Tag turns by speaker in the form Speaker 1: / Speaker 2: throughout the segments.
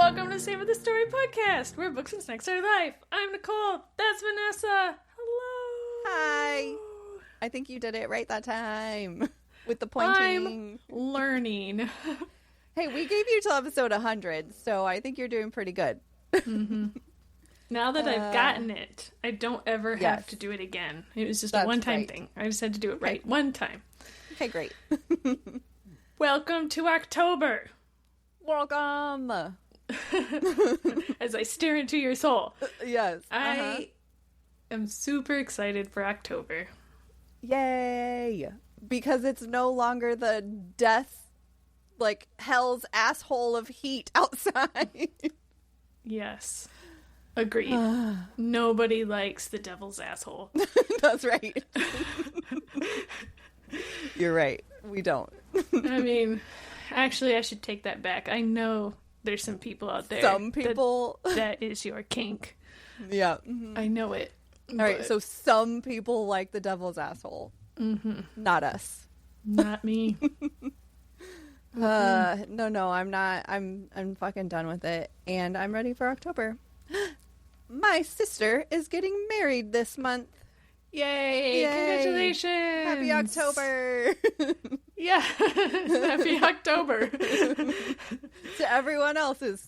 Speaker 1: Welcome to Save the Story podcast, where books and snacks are life. I'm Nicole. That's Vanessa. Hello.
Speaker 2: Hi. I think you did it right that time with the pointing.
Speaker 1: I'm learning.
Speaker 2: Hey, we gave you till episode 100, so I think you're doing pretty good.
Speaker 1: Mm-hmm. Now that I've gotten it, I don't ever have to do it again. It was just a one-time thing. I just had to do it right one time.
Speaker 2: Okay, great.
Speaker 1: Welcome to October.
Speaker 2: Welcome.
Speaker 1: As I stare into your soul.
Speaker 2: Yes.
Speaker 1: I am super excited for October.
Speaker 2: Yay. Because it's no longer the death, like hell's asshole of heat outside.
Speaker 1: Yes. Agreed. Nobody likes the devil's asshole.
Speaker 2: That's right. You're right. We don't.
Speaker 1: I mean, actually, I should take that back. I know there's some people out there.
Speaker 2: Some people.
Speaker 1: That is your kink.
Speaker 2: Yeah. Mm-hmm.
Speaker 1: I know it.
Speaker 2: All right. So some people like the devil's asshole.
Speaker 1: Mm-hmm.
Speaker 2: Not us.
Speaker 1: Not me.
Speaker 2: No, I'm not. I'm fucking done with it. And I'm ready for October. My sister is getting married this month.
Speaker 1: Yay! Congratulations!
Speaker 2: Happy October!
Speaker 1: Yeah, happy October.
Speaker 2: To everyone else whose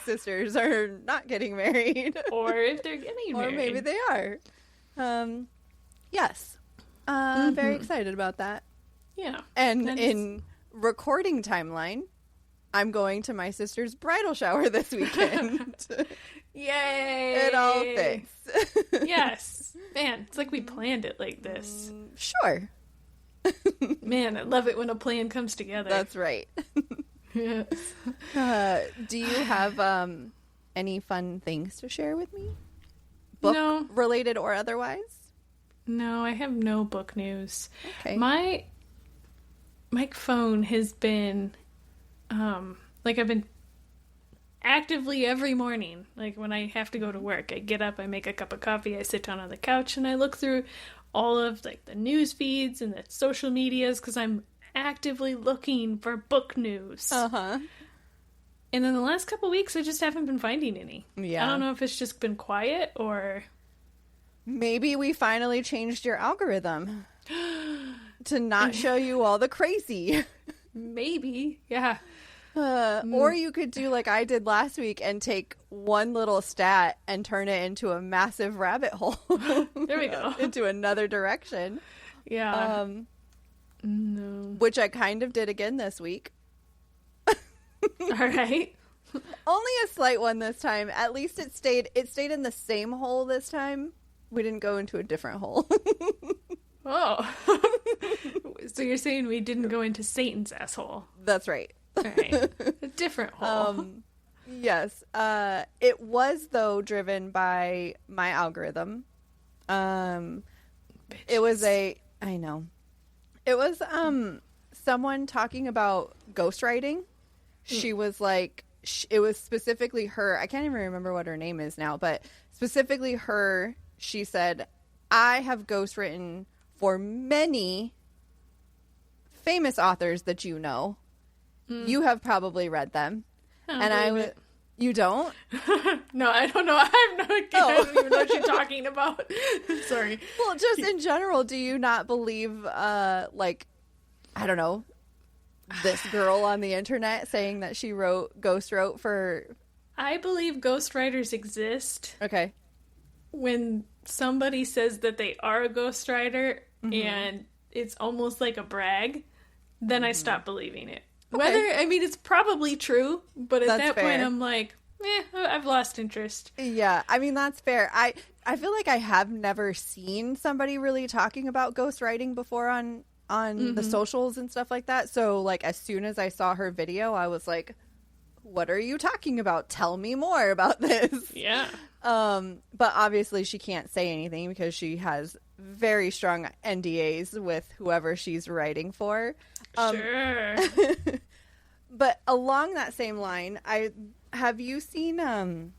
Speaker 2: sisters are not getting married.
Speaker 1: Or if they're getting married.
Speaker 2: Or maybe they are. Yes. Very excited about that.
Speaker 1: Yeah.
Speaker 2: And in recording timeline, I'm going to my sister's bridal shower this weekend.
Speaker 1: Yay!
Speaker 2: It all fits.
Speaker 1: Yes. Man, it's like we planned it like this.
Speaker 2: Sure.
Speaker 1: Man, I love it when a plan comes together.
Speaker 2: That's right.
Speaker 1: Yes.
Speaker 2: Do you have any fun things to share with me? Book related or otherwise?
Speaker 1: No, I have no book news.
Speaker 2: Okay.
Speaker 1: My phone has been I've been actively every morning, like when I have to go to work, I get up, I make a cup of coffee, I sit down on the couch, and I look through all of like the news feeds and the social medias because I'm actively looking for book news.
Speaker 2: Uh-huh.
Speaker 1: And in the last couple of weeks, I just haven't been finding any.
Speaker 2: Yeah.
Speaker 1: I don't know if it's just been quiet or...
Speaker 2: Maybe we finally changed your algorithm to not show you all the crazy.
Speaker 1: Maybe, yeah.
Speaker 2: Or you could do like I did last week and take one little stat and turn it into a massive rabbit hole.
Speaker 1: There we go.
Speaker 2: Into another direction.
Speaker 1: Yeah. No.
Speaker 2: Which I kind of did again this week.
Speaker 1: All right.
Speaker 2: Only a slight one this time. At least it stayed in the same hole this time. We didn't go into a different hole.
Speaker 1: Oh. So you're saying we didn't go into Satan's asshole?
Speaker 2: That's right.
Speaker 1: All right. A different hole.
Speaker 2: Yes. It was, though, driven by my algorithm. It was I know. It was someone talking about ghostwriting. She was like, it was specifically her. I can't even remember what her name is now, but specifically her, she said, I have ghostwritten for many famous authors that you know. You have probably read them. You don't?
Speaker 1: No, I don't know. I have no idea. I don't even know what you're talking about. Sorry.
Speaker 2: Well, just in general, do you not believe, I don't know, this girl on the internet saying that she ghost wrote for...
Speaker 1: I believe ghostwriters exist.
Speaker 2: Okay.
Speaker 1: When somebody says that they are a ghostwriter and it's almost like a brag, then I stop believing it.
Speaker 2: Okay.
Speaker 1: It's probably true, but at that
Speaker 2: fair.
Speaker 1: point I'm like, I've lost interest.
Speaker 2: Yeah, that's fair. I feel like I have never seen somebody really talking about ghostwriting before on the socials and stuff like that. So, like, as soon as I saw her video, I was like, what are you talking about? Tell me more about this.
Speaker 1: Yeah.
Speaker 2: But obviously she can't say anything because she has very strong NDAs with whoever she's writing for.
Speaker 1: Sure.
Speaker 2: But along that same line, have you seen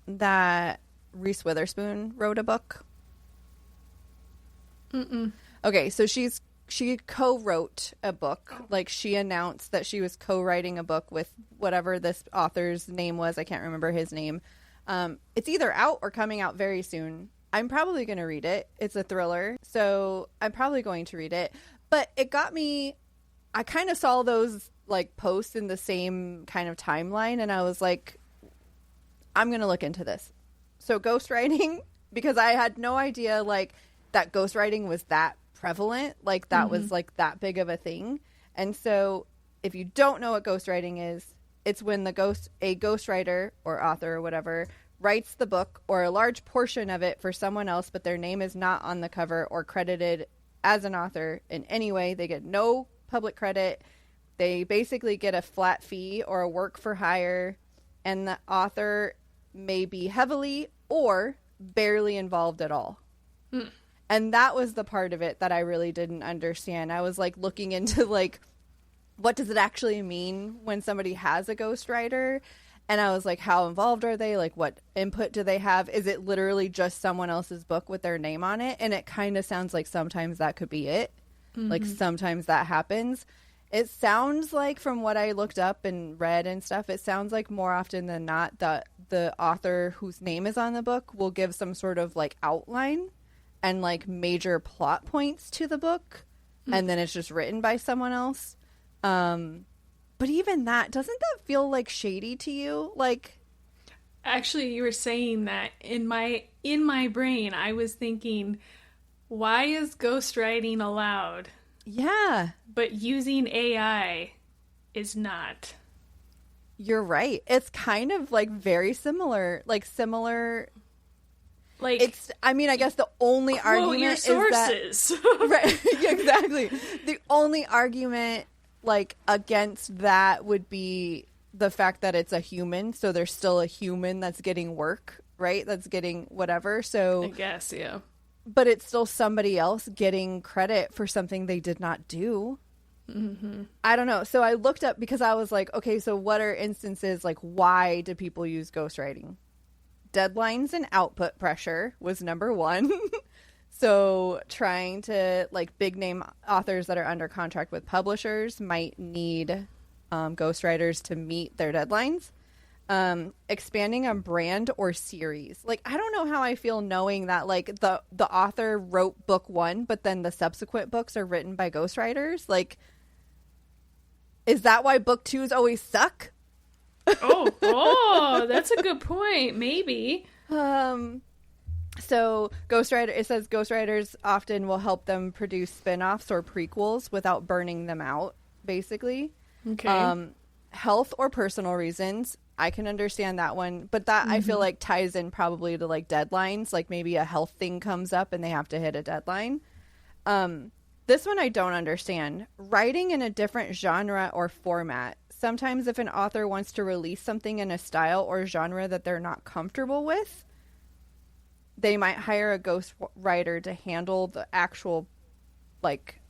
Speaker 2: that Reese Witherspoon wrote a book?
Speaker 1: Mm-mm.
Speaker 2: Okay, so she's she co-wrote a book. Like, she announced that she was co-writing a book with whatever this author's name was. I can't remember his name. It's either out or coming out very soon. I'm probably going to read it. It's a thriller, so I'm probably going to read it. But it got me, I kind of saw those like posts in the same kind of timeline, and I was like, I'm going to look into this. So ghostwriting, because I had no idea like that ghostwriting was that prevalent, like that was like that big of a thing. And so if you don't know what ghostwriting is, it's when a ghostwriter or author or whatever writes the book or a large portion of it for someone else, but their name is not on the cover or credited as an author in any way. They get no public credit. They basically get a flat fee or a work for hire, and the author may be heavily or barely involved at all. And that was the part of it that I really didn't understand. I was like looking into like, what does it actually mean when somebody has a ghostwriter? And I was like, how involved are they? Like, what input do they have? Is it literally just someone else's book with their name on it? And it kind of sounds like sometimes that could be it. Like sometimes that happens. It sounds like, from what I looked up and read and stuff, it sounds like more often than not that the author whose name is on the book will give some sort of like outline and like major plot points to the book. And then it's just written by someone else. But even that, doesn't that feel like shady to you? Like,
Speaker 1: actually, you were saying that in my brain, I was thinking, why is ghostwriting allowed?
Speaker 2: yeah,
Speaker 1: But using AI is not.
Speaker 2: you're right. It's kind of like very similar, like similar.
Speaker 1: Like,
Speaker 2: It's, I mean, I guess the only
Speaker 1: quote
Speaker 2: argument
Speaker 1: your
Speaker 2: is that,
Speaker 1: sources.
Speaker 2: right, exactly. The only argument like against that would be the fact that it's a human, so there's still a human that's getting work, right? That's getting whatever.
Speaker 1: I
Speaker 2: So,
Speaker 1: guess, yeah.
Speaker 2: but it's still somebody else getting credit for something they did not do. I don't know. So I looked up because I was like, okay, so what are instances like why do people use ghostwriting? Deadlines and output pressure was number one. So trying to, like, big name authors that are under contract with publishers might need ghostwriters to meet their deadlines. Expanding a brand or series. Like, I don't know how I feel knowing that, like, the author wrote book one, but then the subsequent books are written by ghostwriters. Like, is that why book twos always suck?
Speaker 1: Oh, that's a good point. Maybe.
Speaker 2: So it says ghostwriters often will help them produce spin-offs or prequels without burning them out, basically.
Speaker 1: Okay.
Speaker 2: Health or personal reasons. I can understand that one, but that I feel like ties in probably to like deadlines, like maybe a health thing comes up and they have to hit a deadline. This one I don't understand. Writing in a different genre or format. Sometimes if an author wants to release something in a style or genre that they're not comfortable with, they might hire a ghost writer to handle the actual like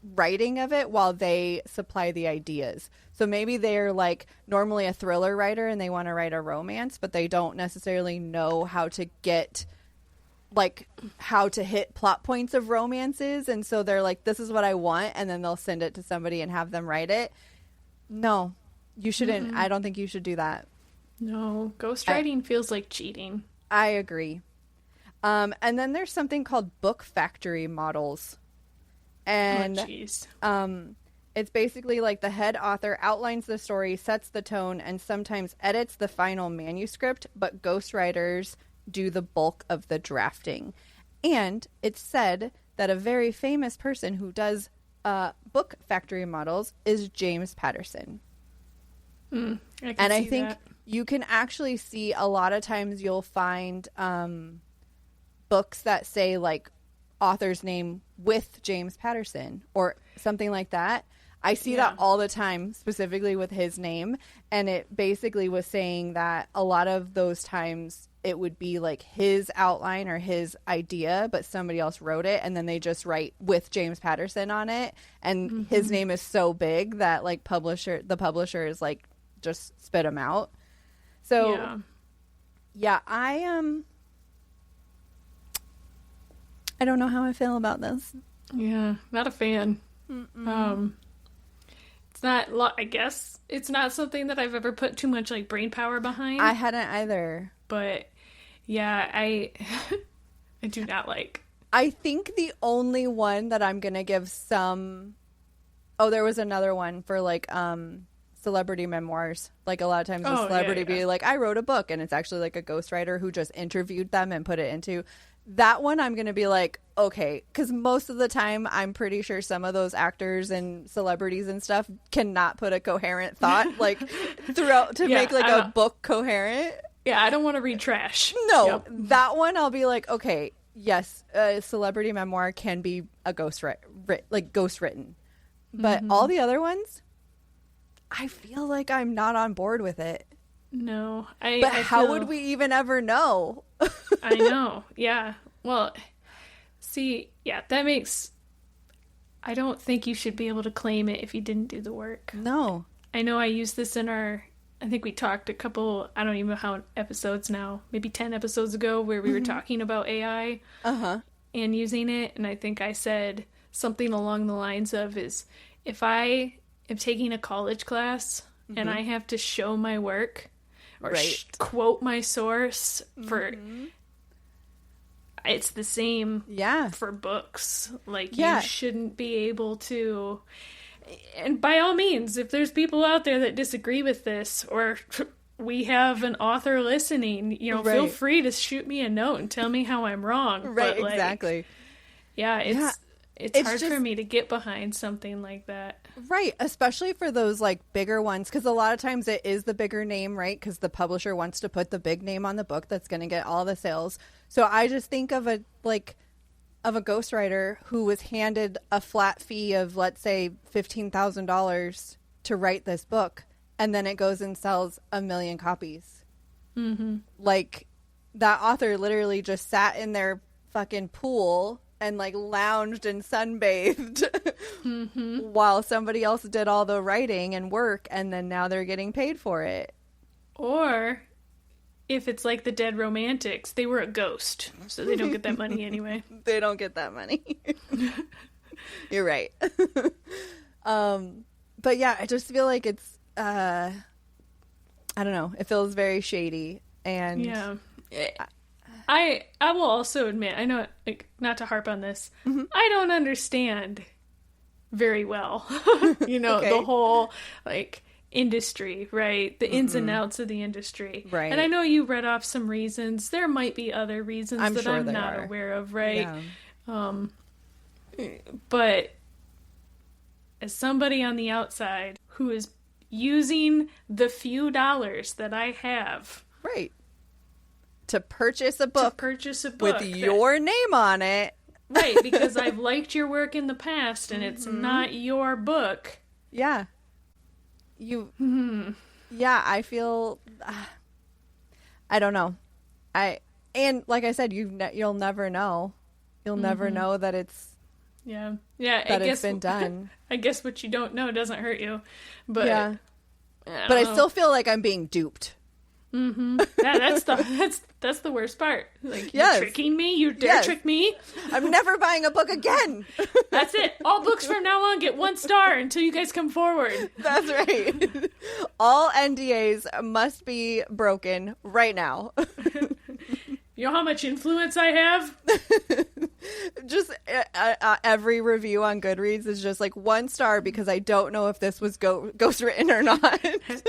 Speaker 2: writing of it while they supply the ideas. So maybe they're like normally a thriller writer and they want to write a romance, but they don't necessarily know how to get like how to hit plot points of romances, and so they're like, this is what I want, and then they'll send it to somebody and have them write it. No, you shouldn't. I don't think you should do that.
Speaker 1: No, ghostwriting feels like cheating.
Speaker 2: I agree. And then there's something called book factory models. And
Speaker 1: jeez.
Speaker 2: It's basically like the head author outlines the story, sets the tone, and sometimes edits the final manuscript, but ghostwriters do the bulk of the drafting. And it's said that a very famous person who does book factory models is James Patterson. I think you can actually see a lot of times you'll find books that say like author's name with James Patterson or something like that. I see that all the time, specifically with his name. And it basically was saying that a lot of those times it would be like his outline or his idea, but somebody else wrote it. And then they just write with James Patterson on it. And his name is so big that like the publisher is like, just spit him out. So yeah, I don't know how I feel about this.
Speaker 1: Yeah, not a fan. It's not, I guess, it's not something that I've ever put too much, like, brain power behind.
Speaker 2: I hadn't either.
Speaker 1: But, yeah, I do not like.
Speaker 2: I think the only one that I'm going to give some... Oh, there was another one for, like, celebrity memoirs. Like, a lot of times a celebrity be like, I wrote a book, and it's actually, like, a ghostwriter who just interviewed them and put it into... That one I'm going to be like, okay, because most of the time I'm pretty sure some of those actors and celebrities and stuff cannot put a coherent thought, like, throughout to make, like, a book coherent.
Speaker 1: Yeah, I don't want to read trash.
Speaker 2: No, that one I'll be like, okay, yes, a celebrity memoir can be a ghostwritten. But all the other ones, I feel like I'm not on board with it.
Speaker 1: No.
Speaker 2: But how would we even ever know?
Speaker 1: I know. Yeah. Well, see, yeah, that makes... I don't think you should be able to claim it if you didn't do the work.
Speaker 2: No.
Speaker 1: I know I used this in our... I think we talked a couple... I don't even know how episodes now. Maybe 10 episodes ago where we were talking about AI. And using it. And I think I said something along the lines of is... If I am taking a college class and I have to show my work... Or quote my source for... It's the same for books. Like, you shouldn't be able to... And by all means, if there's people out there that disagree with this, or we have an author listening, you know, feel free to shoot me a note and tell me how I'm wrong.
Speaker 2: Right,
Speaker 1: but, like,
Speaker 2: exactly.
Speaker 1: Yeah, it's hard for me to get behind something like that.
Speaker 2: Right, especially for those, like, bigger ones, because a lot of times it is the bigger name, right? Because the publisher wants to put the big name on the book that's going to get all the sales. So I just think of a ghostwriter who was handed a flat fee of, let's say, $15,000 to write this book, and then it goes and sells 1 million copies. Like, that author literally just sat in their fucking pool and, like, lounged and sunbathed while somebody else did all the writing and work, and then now they're getting paid for it.
Speaker 1: Or if it's like the Dead Romantics, they were a ghost, so they don't get that money anyway.
Speaker 2: They don't get that money. You're right. But yeah, I just feel like it's I don't know, it feels very shady. And
Speaker 1: yeah, I will also admit, I know, like, not to harp on this, I don't understand very well, you know, the whole, like, industry, right? The ins and outs of the industry. Right. And I know you read off some reasons. There might be other reasons that I'm not aware of, right? Yeah. But as somebody on the outside who is using the few dollars that I have...
Speaker 2: Right. To purchase a book with your name on it.
Speaker 1: Right, because I've liked your work in the past and it's not your book.
Speaker 2: Yeah. Yeah, I feel... I don't know. And like I said, you'll never know. You'll never know that it's...
Speaker 1: Yeah,
Speaker 2: that it's been done.
Speaker 1: I guess what you don't know doesn't hurt you. But
Speaker 2: yeah. But I still feel like I'm being duped.
Speaker 1: Yeah, that's the worst part. Like, you're tricking me? You dare trick me?
Speaker 2: I'm never buying a book again.
Speaker 1: That's it. All books from now on get 1 star until you guys come forward.
Speaker 2: That's right. All NDAs must be broken right now.
Speaker 1: You know how much influence I have?
Speaker 2: Just every review on Goodreads is just like 1 star because I don't know if this was ghostwritten or not.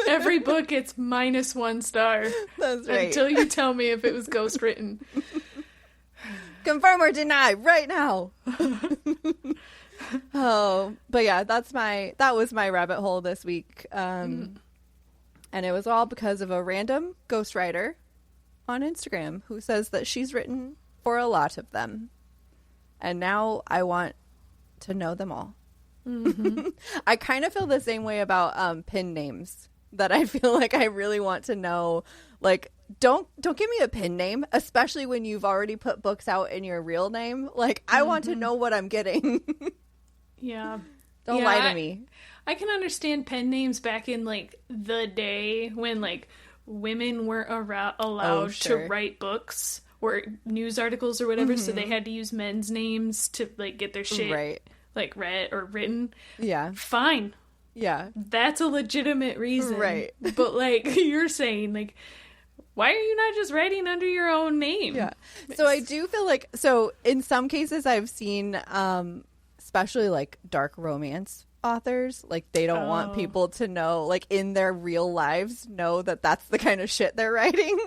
Speaker 1: Every book gets -1 star.
Speaker 2: That's right.
Speaker 1: Until you tell me if it was ghostwritten.
Speaker 2: Confirm or deny right now. Oh, but yeah, that was my rabbit hole this week. And it was all because of a random ghostwriter on Instagram who says that she's written for a lot of them. And now I want to know them all. I kind of feel the same way about pen names, that I feel like I really want to know, like, don't give me a pen name, especially when you've already put books out in your real name. Like, I want to know what I'm getting.
Speaker 1: Yeah.
Speaker 2: Don't lie to me.
Speaker 1: I can understand pen names back in, like, the day when, like, women weren't allowed to write books, or news articles or whatever, so they had to use men's names to, like, get their shit,
Speaker 2: Right.
Speaker 1: like, read or written.
Speaker 2: Yeah.
Speaker 1: Fine.
Speaker 2: Yeah.
Speaker 1: That's a legitimate reason.
Speaker 2: Right.
Speaker 1: But, like, you're saying, like, why are you not just writing under your own name?
Speaker 2: Yeah. So I do feel like, so in some cases I've seen, especially like dark romance authors, like they don't want people to know, like in their real lives, know that that's the kind of shit they're writing.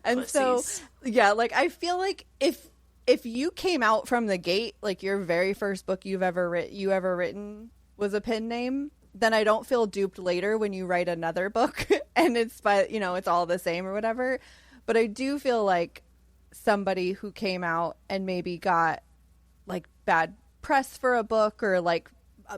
Speaker 2: And
Speaker 1: Pussies.
Speaker 2: so, yeah, like I feel like if you came out from the gate, like your very first book you ever written was a pen name, then I don't feel duped later when you write another book and it's by, you know, it's all the same or whatever. But I do feel like somebody who came out and maybe got like bad press for a book, or like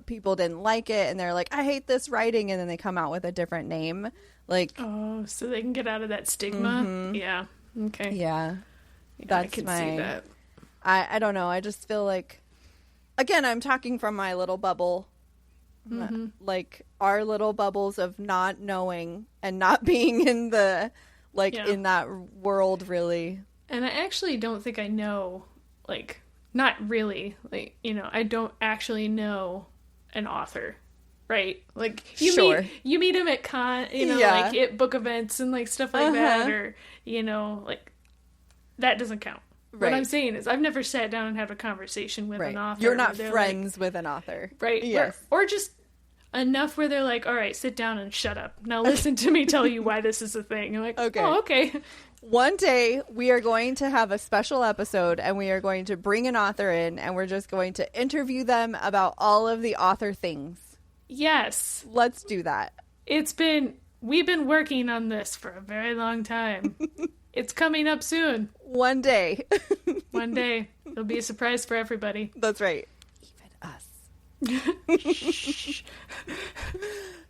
Speaker 2: people didn't like it and they're like, I hate this writing, and then they come out with a different name, like,
Speaker 1: oh, so they can get out of that stigma. Yeah. Okay.
Speaker 2: yeah,
Speaker 1: I can see that.
Speaker 2: I don't know, I just feel like, again, I'm talking from my little bubble, like our little bubbles of not knowing and not being in the, like, in that world, really. And
Speaker 1: I actually don't think I know, like, not really, like, you know, I don't actually know an author, right? Like, you meet him at you know, like at book events and like stuff like that, or, you know, like, that doesn't count. Right. What I'm saying is I've never sat down and had a conversation with an author.
Speaker 2: You're not friends with an author.
Speaker 1: Right.
Speaker 2: Yes.
Speaker 1: Or just enough where they're like, all right, sit down and shut up. Now listen to me tell you why this is a thing. You're like, okay. Oh, okay.
Speaker 2: One day we are going to have a special episode and we are going to bring an author in and we're just going to interview them about all of the author things.
Speaker 1: Yes.
Speaker 2: Let's do that.
Speaker 1: We've been working on this for a very long time. It's coming up soon.
Speaker 2: One day.
Speaker 1: One day. It'll be a surprise for everybody.
Speaker 2: That's right. Even us.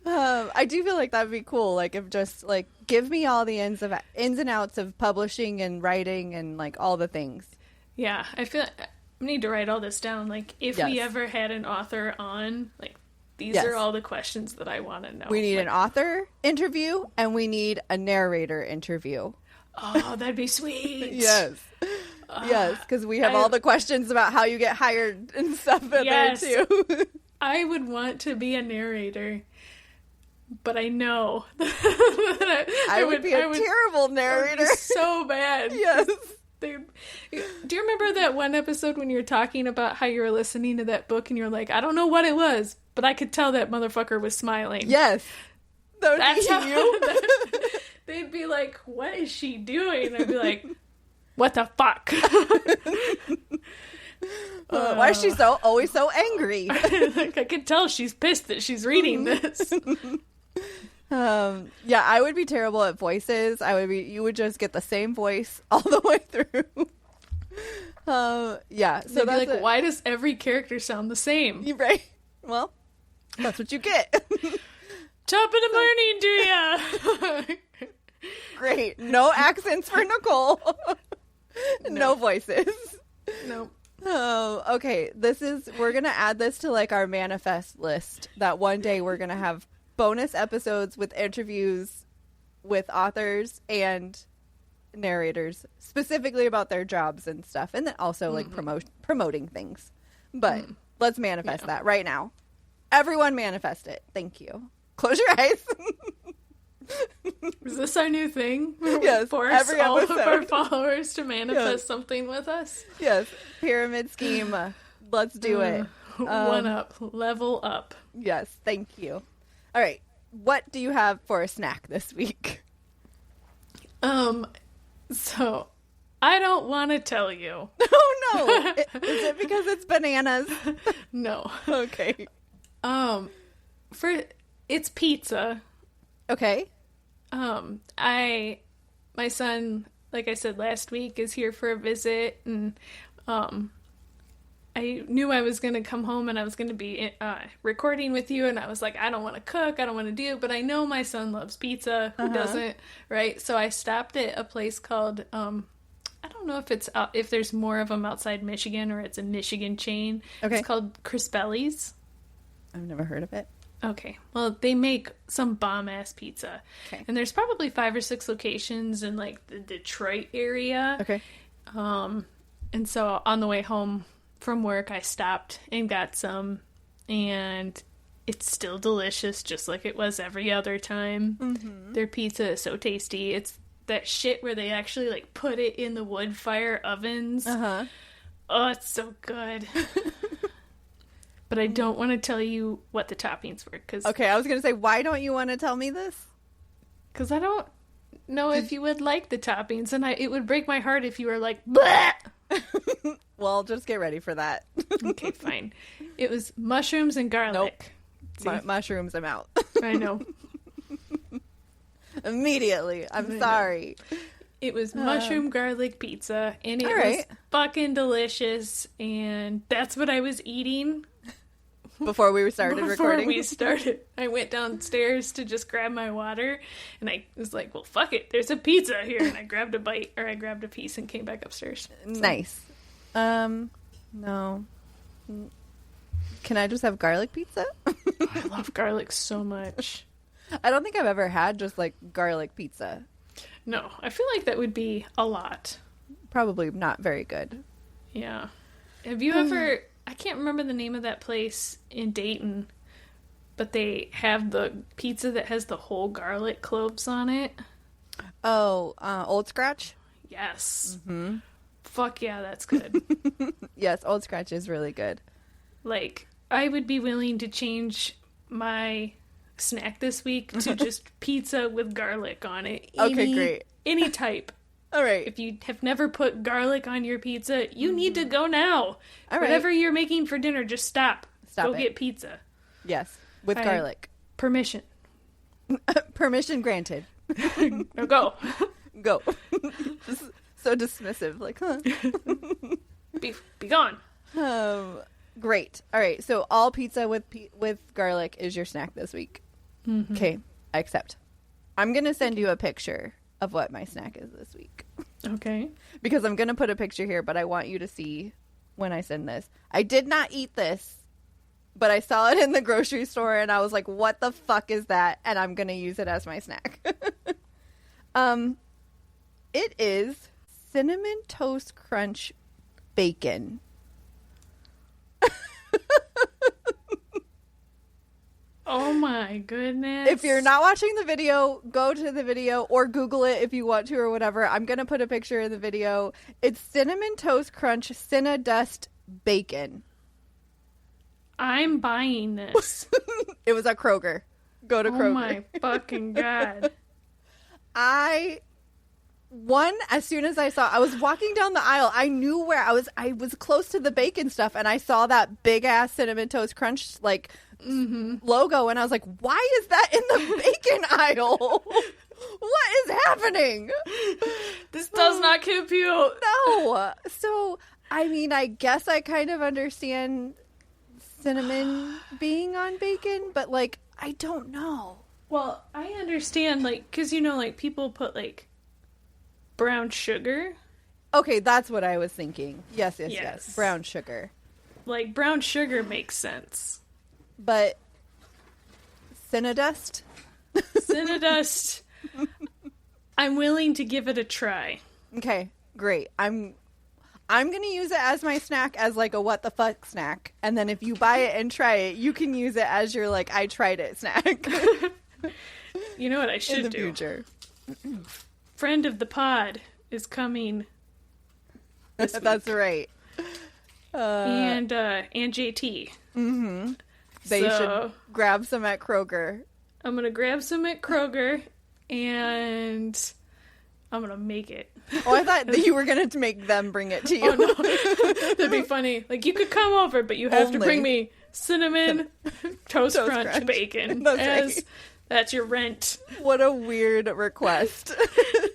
Speaker 2: I do feel like that'd be cool. Like, if just like give me all the ins and outs of publishing and writing and like all the things.
Speaker 1: Yeah, I feel I need to write all this down. Like, if we ever had an author on, like, these are all the questions that I want to know.
Speaker 2: We need an author interview and we need a narrator interview.
Speaker 1: Oh, that'd be sweet.
Speaker 2: Yes. Yes, because we have all the questions about how you get hired and stuff in there too.
Speaker 1: I would want to be a narrator, but I know that
Speaker 2: I would be a terrible narrator.
Speaker 1: So bad.
Speaker 2: Yes.
Speaker 1: Do you remember that one episode when you were talking about how you were listening to that book and you're like, I don't know what it was, but I could tell that motherfucker was smiling.
Speaker 2: Yes. That's you.
Speaker 1: They'd be like, what is she doing? I'd be like, what the fuck?
Speaker 2: Why is she always so angry?
Speaker 1: Like, I could tell she's pissed that she's reading this.
Speaker 2: Yeah, I would be terrible at voices. You would just get the same voice all the way through. Yeah, so
Speaker 1: that's like, why does every character sound the same?
Speaker 2: Right. Well, that's what you get.
Speaker 1: Top of the morning to ya.
Speaker 2: Great. No accents for Nicole. No voices.
Speaker 1: Nope.
Speaker 2: Oh, okay. We're going to add this to like our manifest list, that one day we're going to have bonus episodes with interviews with authors and narrators, specifically about their jobs and stuff, and then also like promoting things. But let's manifest that right now. Everyone manifest it. Thank you. Close your eyes.
Speaker 1: Is this our new thing?
Speaker 2: Yes.
Speaker 1: Force all of our followers to manifest something with us?
Speaker 2: Yes. Pyramid scheme. Let's do it.
Speaker 1: One up. Level up.
Speaker 2: Yes. Thank you. All right. What do you have for a snack this week?
Speaker 1: So I don't want to tell you.
Speaker 2: Oh no. Is it because it's bananas?
Speaker 1: No.
Speaker 2: Okay.
Speaker 1: It's pizza.
Speaker 2: Okay.
Speaker 1: My son, like I said last week, is here for a visit, and I knew I was going to come home and I was going to be recording with you, and I was like, I don't want to cook, I don't want to do it, but I know my son loves pizza. Who doesn't, right? So I stopped at a place called, I don't know if there's more of them outside Michigan or it's a Michigan chain. Okay. It's called Crispelli's.
Speaker 2: I've never heard of it.
Speaker 1: Okay. Well, they make some bomb-ass pizza.
Speaker 2: Okay.
Speaker 1: And there's probably 5 or 6 locations in, like, the Detroit area.
Speaker 2: Okay.
Speaker 1: And so on the way home from work, I stopped and got some. And it's still delicious, just like it was every other time. Mm-hmm. Their pizza is so tasty. It's that shit where they actually, like, put it in the wood fire ovens.
Speaker 2: Uh-huh.
Speaker 1: Oh, it's so good. But I don't want to tell you what the toppings were.
Speaker 2: Okay, I was going to say, why don't you want to tell me this?
Speaker 1: Because I don't know if you would like the toppings, and it would break my heart if you were like, bleh!
Speaker 2: Well, just get ready for that.
Speaker 1: Okay, fine. It was mushrooms and garlic.
Speaker 2: Nope. Mushrooms, I'm out.
Speaker 1: I know.
Speaker 2: Immediately. I'm sorry.
Speaker 1: It was mushroom garlic pizza, and it was fucking delicious, and that's what I was eating.
Speaker 2: Before we started recording?
Speaker 1: Before we started. I went downstairs to just grab my water, and I was like, well, fuck it. There's a pizza here. And I grabbed a piece and came back upstairs. So.
Speaker 2: Nice. No. Can I just have garlic pizza?
Speaker 1: I love garlic so much.
Speaker 2: I don't think I've ever had just, like, garlic pizza.
Speaker 1: No, I feel like that would be a lot.
Speaker 2: Probably not very good.
Speaker 1: Yeah. Have you ever... I can't remember the name of that place in Dayton, but they have the pizza that has the whole garlic cloves on it.
Speaker 2: Oh, Old Scratch?
Speaker 1: Yes. Mm-hmm. Fuck yeah, that's good.
Speaker 2: Yes, Old Scratch is really good.
Speaker 1: Like, I would be willing to change my snack this week to just pizza with garlic on it.
Speaker 2: Okay, great.
Speaker 1: Any type.
Speaker 2: All right.
Speaker 1: If you have never put garlic on your pizza, you need to go now.
Speaker 2: All right.
Speaker 1: Whatever you're making for dinner, just stop. Go get pizza.
Speaker 2: Yes, with garlic.
Speaker 1: Permission.
Speaker 2: Permission granted.
Speaker 1: Now go.
Speaker 2: Go. Just so dismissive. Like, huh?
Speaker 1: Be gone.
Speaker 2: Great. All right. So all pizza with garlic is your snack this week. Mm-hmm. Okay. I accept. I'm going to send you a picture of what my snack is this week.
Speaker 1: Okay.
Speaker 2: Because I'm going to put a picture here, but I want you to see when I send this. I did not eat this, but I saw it in the grocery store and I was like, what the fuck is that? And I'm going to use it as my snack. It is Cinnamon Toast Crunch bacon.
Speaker 1: Oh my goodness.
Speaker 2: If you're not watching the video, go to the video or Google it if you want to or whatever. I'm going to put a picture of the video. It's Cinnamon Toast Crunch Cinnadust Bacon.
Speaker 1: I'm buying this.
Speaker 2: It was at Kroger. Go to Kroger.
Speaker 1: Oh my fucking God.
Speaker 2: As soon as I was walking down the aisle, I knew where I was close to the bacon stuff and I saw that big ass Cinnamon Toast Crunch logo and I was like, why is that in the bacon aisle? What is happening?
Speaker 1: This does not compute.
Speaker 2: No. So, I mean, I guess I kind of understand cinnamon being on bacon, but like, I don't know.
Speaker 1: Well, I understand, like, because, you know, like, people put, like, brown sugar.
Speaker 2: Okay, that's what I was thinking. Yes. Brown sugar.
Speaker 1: Like, brown sugar makes sense.
Speaker 2: But Cinnadust?
Speaker 1: Cinnadust. I'm willing to give it a try.
Speaker 2: Okay, great. I'm going to use it as my snack as like a what the fuck snack. And then if you buy it and try it, you can use it as your like I tried it snack.
Speaker 1: You know what I should
Speaker 2: do? In the
Speaker 1: do?
Speaker 2: future.
Speaker 1: Friend of the pod is coming.
Speaker 2: That's right.
Speaker 1: And JT.
Speaker 2: Mm-hmm. They should grab some at Kroger.
Speaker 1: I'm going to grab some at Kroger, and I'm going to make it.
Speaker 2: Oh, I thought that you were going to make them bring it to you.
Speaker 1: Oh, no. That'd be funny. Like, you could come over, but you have to bring me cinnamon toast crunch bacon.
Speaker 2: That's right.
Speaker 1: That's your rent.
Speaker 2: What a weird request.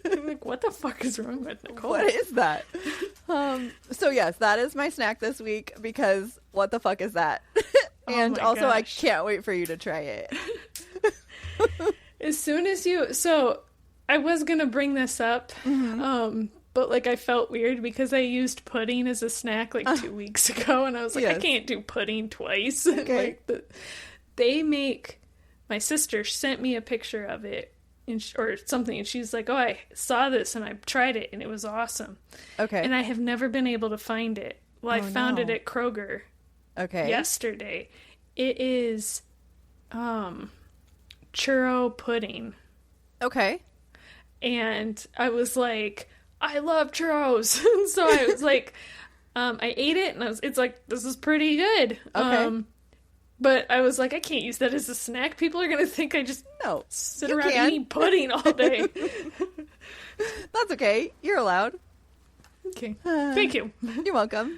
Speaker 1: Like, what the fuck is wrong with Nicole?
Speaker 2: What is that? So, yes, that is my snack this week because what the fuck is that? And also, gosh. I can't wait for you to try it.
Speaker 1: As soon as you... So, I was going to bring this up, but, like, I felt weird because I used pudding as a snack, like, 2 weeks ago, and I was like, I can't do pudding twice.
Speaker 2: Okay.
Speaker 1: my sister sent me a picture of it or something, and she's like, oh, I saw this and I tried it and it was awesome.
Speaker 2: Okay.
Speaker 1: And I have never been able to find it. Well, I found it at Kroger yesterday. It is churro pudding.
Speaker 2: Okay.
Speaker 1: And I was like, I love churros. And so I was like, I ate it and it's like, this is pretty good.
Speaker 2: Okay.
Speaker 1: But I was like, I can't use that as a snack. People are going to think I just sit around eating pudding all day.
Speaker 2: That's okay. You're allowed.
Speaker 1: Okay. Thank you.
Speaker 2: You're welcome.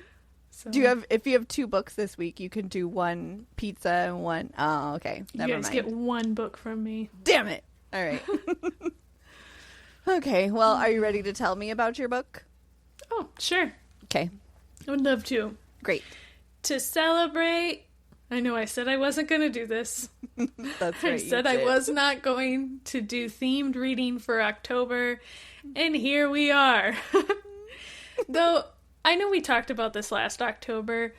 Speaker 1: So,
Speaker 2: if you have 2 books this week, you can do 1 pizza and 1. Oh, okay. Never
Speaker 1: mind. You guys get 1 book from me.
Speaker 2: Damn it. All right. Okay. Well, are you ready to tell me about your book?
Speaker 1: Oh, sure.
Speaker 2: Okay.
Speaker 1: I would love to.
Speaker 2: Great.
Speaker 1: To celebrate, I know I said I wasn't going to do this.
Speaker 2: That's right.
Speaker 1: I said I was not going to do themed reading for October, and here we are. Though, I know we talked about this last October.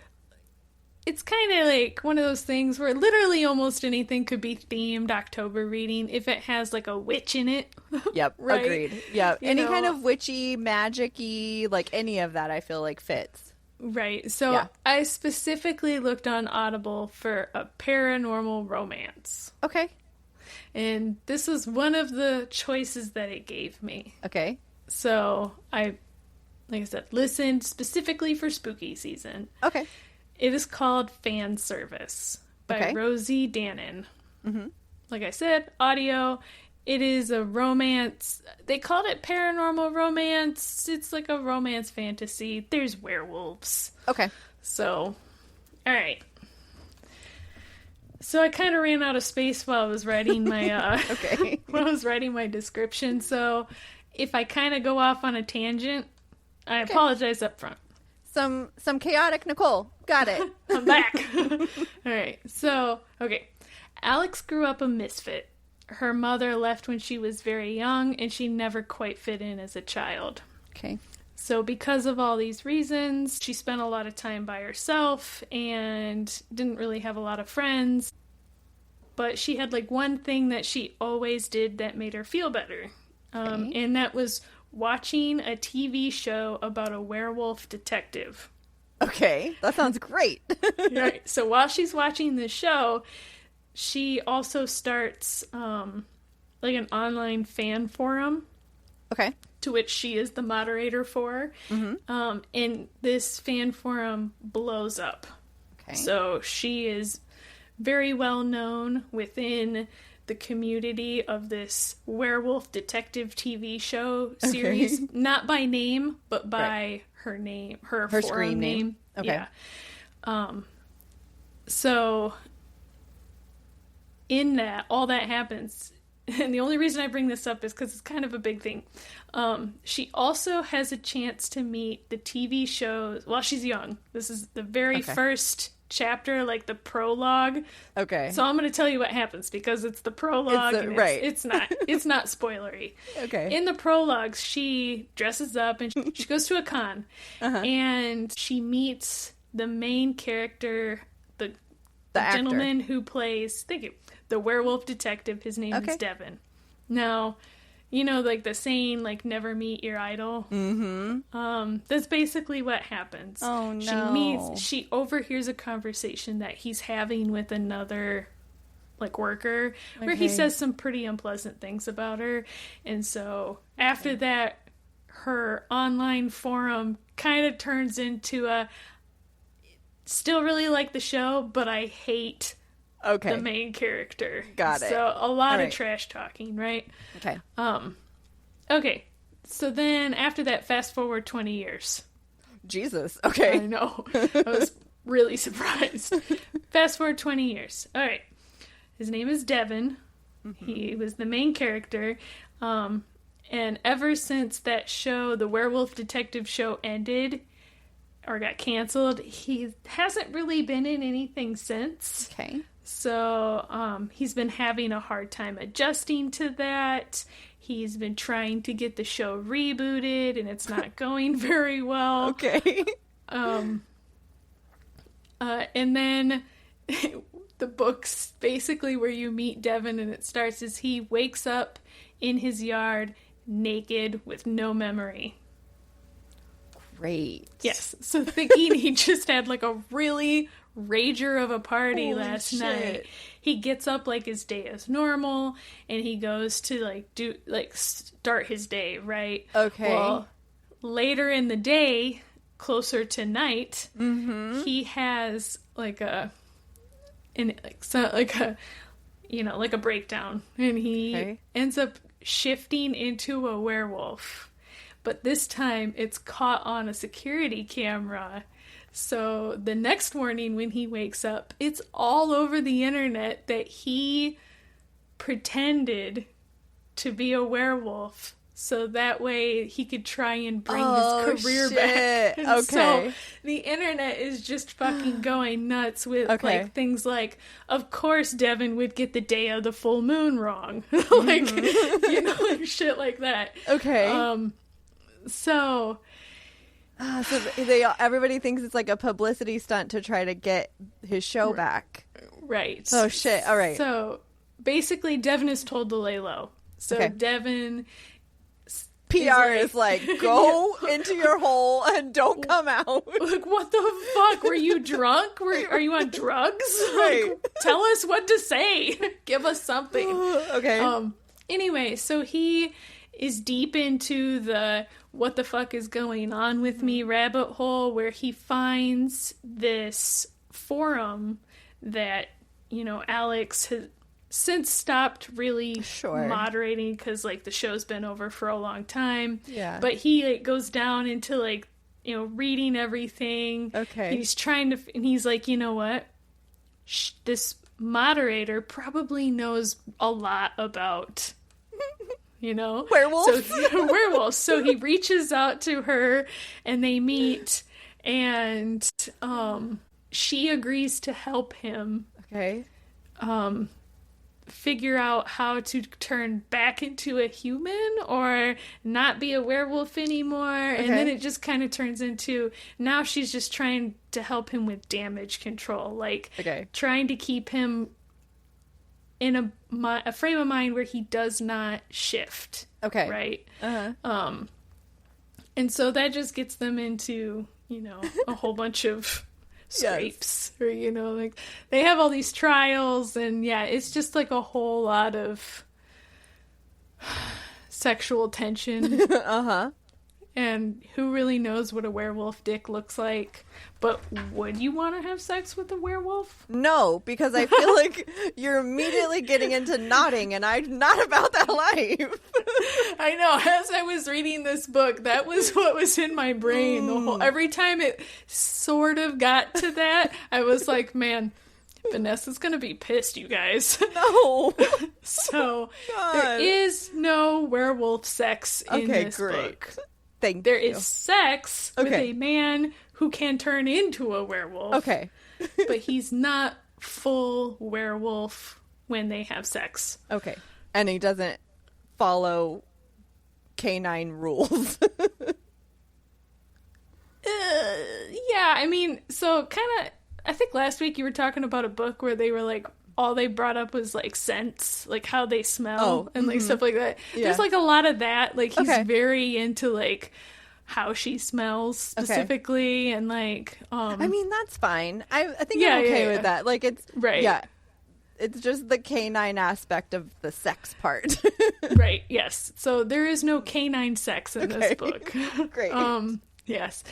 Speaker 1: It's kind of like one of those things where literally almost anything could be themed October reading if it has like a witch in it.
Speaker 2: Yep,
Speaker 1: right?
Speaker 2: Agreed. Yeah, any kind of witchy, magic-y, like any of that I feel like fits.
Speaker 1: Right. So I specifically looked on Audible for a paranormal romance.
Speaker 2: Okay.
Speaker 1: And this was one of the choices that it gave me.
Speaker 2: Okay.
Speaker 1: So like I said, listened specifically for spooky season.
Speaker 2: Okay.
Speaker 1: It is called Fan Service by Rosie, Danan.
Speaker 2: Mm-hmm.
Speaker 1: Like I said, audio. It is a romance. They called it paranormal romance. It's like a romance fantasy. There's werewolves.
Speaker 2: Okay.
Speaker 1: So, all right. So I kind of ran out of space while I was writing my while I was writing my description. So if I kind of go off on a tangent, I apologize up front.
Speaker 2: Some chaotic Nicole. Got it.
Speaker 1: I'm back. All right. So, Alex grew up a misfit. Her mother left when she was very young, and she never quite fit in as a child.
Speaker 2: Okay.
Speaker 1: So because of all these reasons, she spent a lot of time by herself and didn't really have a lot of friends. But she had like one thing that she always did that made her feel better. And that was watching a TV show about a werewolf detective.
Speaker 2: Okay. That sounds great.
Speaker 1: Right. So while she's watching this show, she also starts like an online fan forum.
Speaker 2: Okay.
Speaker 1: To which she is the moderator for.
Speaker 2: Mm-hmm.
Speaker 1: And this fan forum blows up.
Speaker 2: Okay.
Speaker 1: So she is very well known within the community of this werewolf detective TV show series. Not by name, but by her name, her forum
Speaker 2: screen name. Okay.
Speaker 1: Yeah. So in that, all that happens, and the only reason I bring this up is because it's kind of a big thing. She also has a chance to meet the TV shows while she's young. This is the very first chapter, like the prologue. Okay. So I'm going to tell you what happens because it's the prologue. It's not spoilery. Okay. In the prologues, she dresses up and she goes to a con, and she meets the main character, the gentleman who plays. Thank you. The werewolf detective. His name is Devin. Now, you know, like the saying, like, never meet your idol? Mm-hmm. That's basically what happens. Oh, no. She overhears a conversation that he's having with another, like, worker, where he says some pretty unpleasant things about her. And so, after that, her online forum kind of turns into a, still really like the show, but I hate the main character. Got it. So a lot of trash talking, right? Okay. Okay. So then after that, fast forward 20 years.
Speaker 2: Jesus. Okay.
Speaker 1: I know. I was really surprised. Fast forward 20 years. All right. His name is Devin. Mm-hmm. He was the main character. And ever since that show, the werewolf detective show ended or got canceled, he hasn't really been in anything since. Okay. So, he's been having a hard time adjusting to that. He's been trying to get the show rebooted, and it's not going very well. Okay. And then the book's basically where you meet Devin, and it starts as he wakes up in his yard naked with no memory.
Speaker 2: Great.
Speaker 1: Yes. So thinking he just had like a really rager of a party last night. He gets up like his day is normal, and he goes to start his day, right?
Speaker 2: Okay.
Speaker 1: Well, later in the day, closer to night, he has like a breakdown, and he ends up shifting into a werewolf. But this time it's caught on a security camera. So the next morning when he wakes up, it's all over the internet that he pretended to be a werewolf. So that way he could try and bring his career back. And
Speaker 2: okay.
Speaker 1: So the internet is just fucking going nuts with like things like, of course Devin would get the day of the full moon wrong. Like, like shit like that.
Speaker 2: Okay.
Speaker 1: So
Speaker 2: everybody thinks it's like a publicity stunt to try to get his show back.
Speaker 1: Right.
Speaker 2: Oh, shit. All right.
Speaker 1: So basically, Devin is told to lay low. So Devin...
Speaker 2: PR is like, go into your hole and don't come out.
Speaker 1: Like, what the fuck? Were you drunk? Are you on drugs?
Speaker 2: Right.
Speaker 1: Like, tell us what to say. Give us something.
Speaker 2: Okay.
Speaker 1: Anyway, so he is deep into the what the fuck is going on with me rabbit hole, where he finds this forum that, Alex has since stopped really moderating because like the show's been over for a long time.
Speaker 2: Yeah.
Speaker 1: But he like goes down into like, reading everything.
Speaker 2: Okay.
Speaker 1: He's trying to, and he's like, you know what? This moderator probably knows a lot about,
Speaker 2: werewolves.
Speaker 1: Werewolves. So he reaches out to her and they meet, and she agrees to help him.
Speaker 2: Okay.
Speaker 1: Figure out how to turn back into a human or not be a werewolf anymore. And then it just kind of turns into, now she's just trying to help him with damage control, like trying to keep him in a frame of mind where he does not shift. Okay. Right? Uh-huh. And so that just gets them into, a whole bunch of scrapes, or like they have all these trials, and it's just like a whole lot of sexual tension. And who really knows what a werewolf dick looks like? But would you want to have sex with a werewolf?
Speaker 2: No, because I feel like you're immediately getting into nodding, and I'm not about that life.
Speaker 1: I know. As I was reading this book, that was what was in my brain. Every time it sort of got to that, I was like, man, Vanessa's gonna be pissed, you guys.
Speaker 2: No.
Speaker 1: So there is no werewolf sex in this book. There is sex with a man who can turn into a werewolf.
Speaker 2: Okay.
Speaker 1: But he's not full werewolf when they have sex.
Speaker 2: Okay. And he doesn't follow canine rules.
Speaker 1: I mean, so kind of, I think last week you were talking about a book where they were like, all they brought up was like scents, like how they smell and like stuff like that. Yeah. There's like a lot of that. Like he's very into like how she smells specifically, and like
Speaker 2: I mean, that's fine. I think I'm okay with that. Like it's it's just the canine aspect of the sex part.
Speaker 1: Right. Yes. So there is no canine sex in this book.
Speaker 2: Great.
Speaker 1: Yes.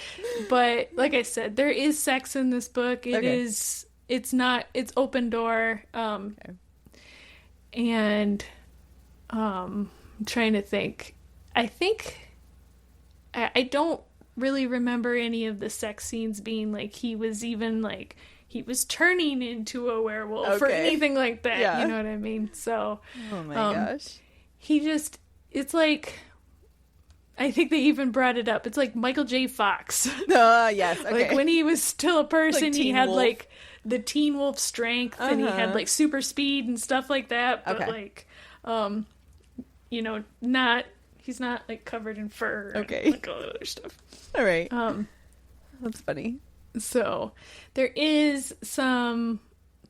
Speaker 1: But like I said, there is sex in this book. It is. It's not. It's open door. And I'm trying to think. I don't really remember any of the sex scenes being like he was even like he was turning into a werewolf or anything like that. Yeah. You know what I mean? So.
Speaker 2: Oh my gosh.
Speaker 1: He just. It's like. I think they even brought it up. It's like Michael J. Fox.
Speaker 2: Yes. Okay.
Speaker 1: Like when he was still a person,
Speaker 2: like
Speaker 1: he had
Speaker 2: Wolf.
Speaker 1: Like the Teen Wolf strength, and he had like super speed and stuff like that. But like, not he's not like covered in fur. And, like all that other stuff.
Speaker 2: All right. That's funny.
Speaker 1: So there is some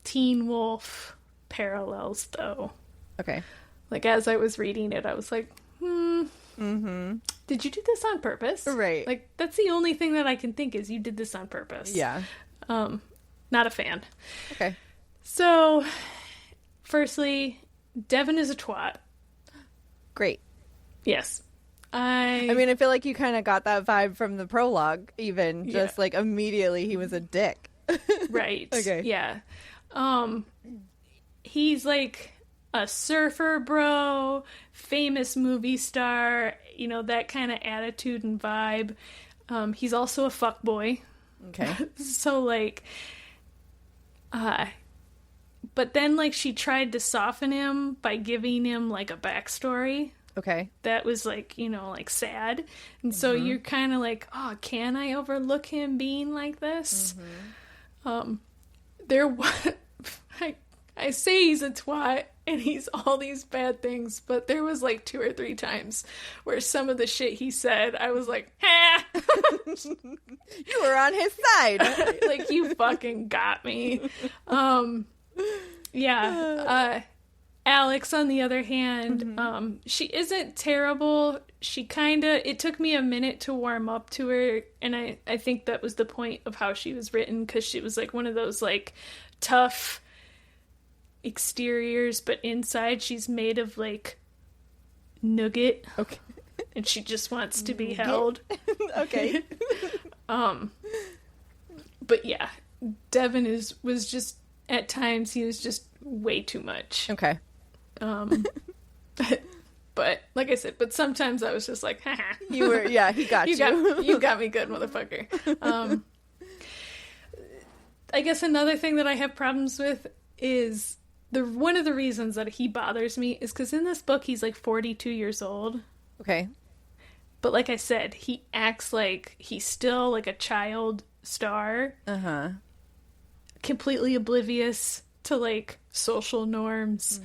Speaker 1: Teen Wolf parallels, though.
Speaker 2: Okay.
Speaker 1: Like, as I was reading it, I was like, did you do this on purpose?
Speaker 2: Right.
Speaker 1: Like, that's the only thing that I can think is you did this on purpose.
Speaker 2: Yeah.
Speaker 1: Not a fan.
Speaker 2: Okay.
Speaker 1: So, firstly, Devin is a twat.
Speaker 2: Great.
Speaker 1: Yes.
Speaker 2: I mean, I feel like you kind of got that vibe from the prologue, even. Just, like, immediately he was a dick.
Speaker 1: Right.
Speaker 2: Okay.
Speaker 1: Yeah. He's, like, a surfer bro, famous movie star, you know, that kind of attitude and vibe. He's also a fuckboy.
Speaker 2: Okay.
Speaker 1: So, like, but then, like, she tried to soften him by giving him, like, a backstory.
Speaker 2: Okay.
Speaker 1: That was, like, you know, like, sad. And so you're kind of like, oh, can I overlook him being like this? There was... I say he's a twat and he's all these bad things, but there was like 2 or 3 times where some of the shit he said, I was like, ha!
Speaker 2: You were on his side.
Speaker 1: Like, you fucking got me. Yeah. Alex, on the other hand, she isn't terrible. She it took me a minute to warm up to her, and I think that was the point of how she was written, because she was like one of those like tough exteriors, but inside she's made of like nougat. Okay. And she just wants to be held.
Speaker 2: Okay.
Speaker 1: But yeah, Devin was just, at times he was just way too much.
Speaker 2: Okay.
Speaker 1: But like I said, but sometimes I was just like, haha.
Speaker 2: He got you.
Speaker 1: You got me good, motherfucker. I guess another thing that I have problems with is one of the reasons that he bothers me is because in this book he's like 42 years old.
Speaker 2: Okay.
Speaker 1: But like I said, he acts like he's still like a child star. Uh-huh. Completely oblivious to like social norms.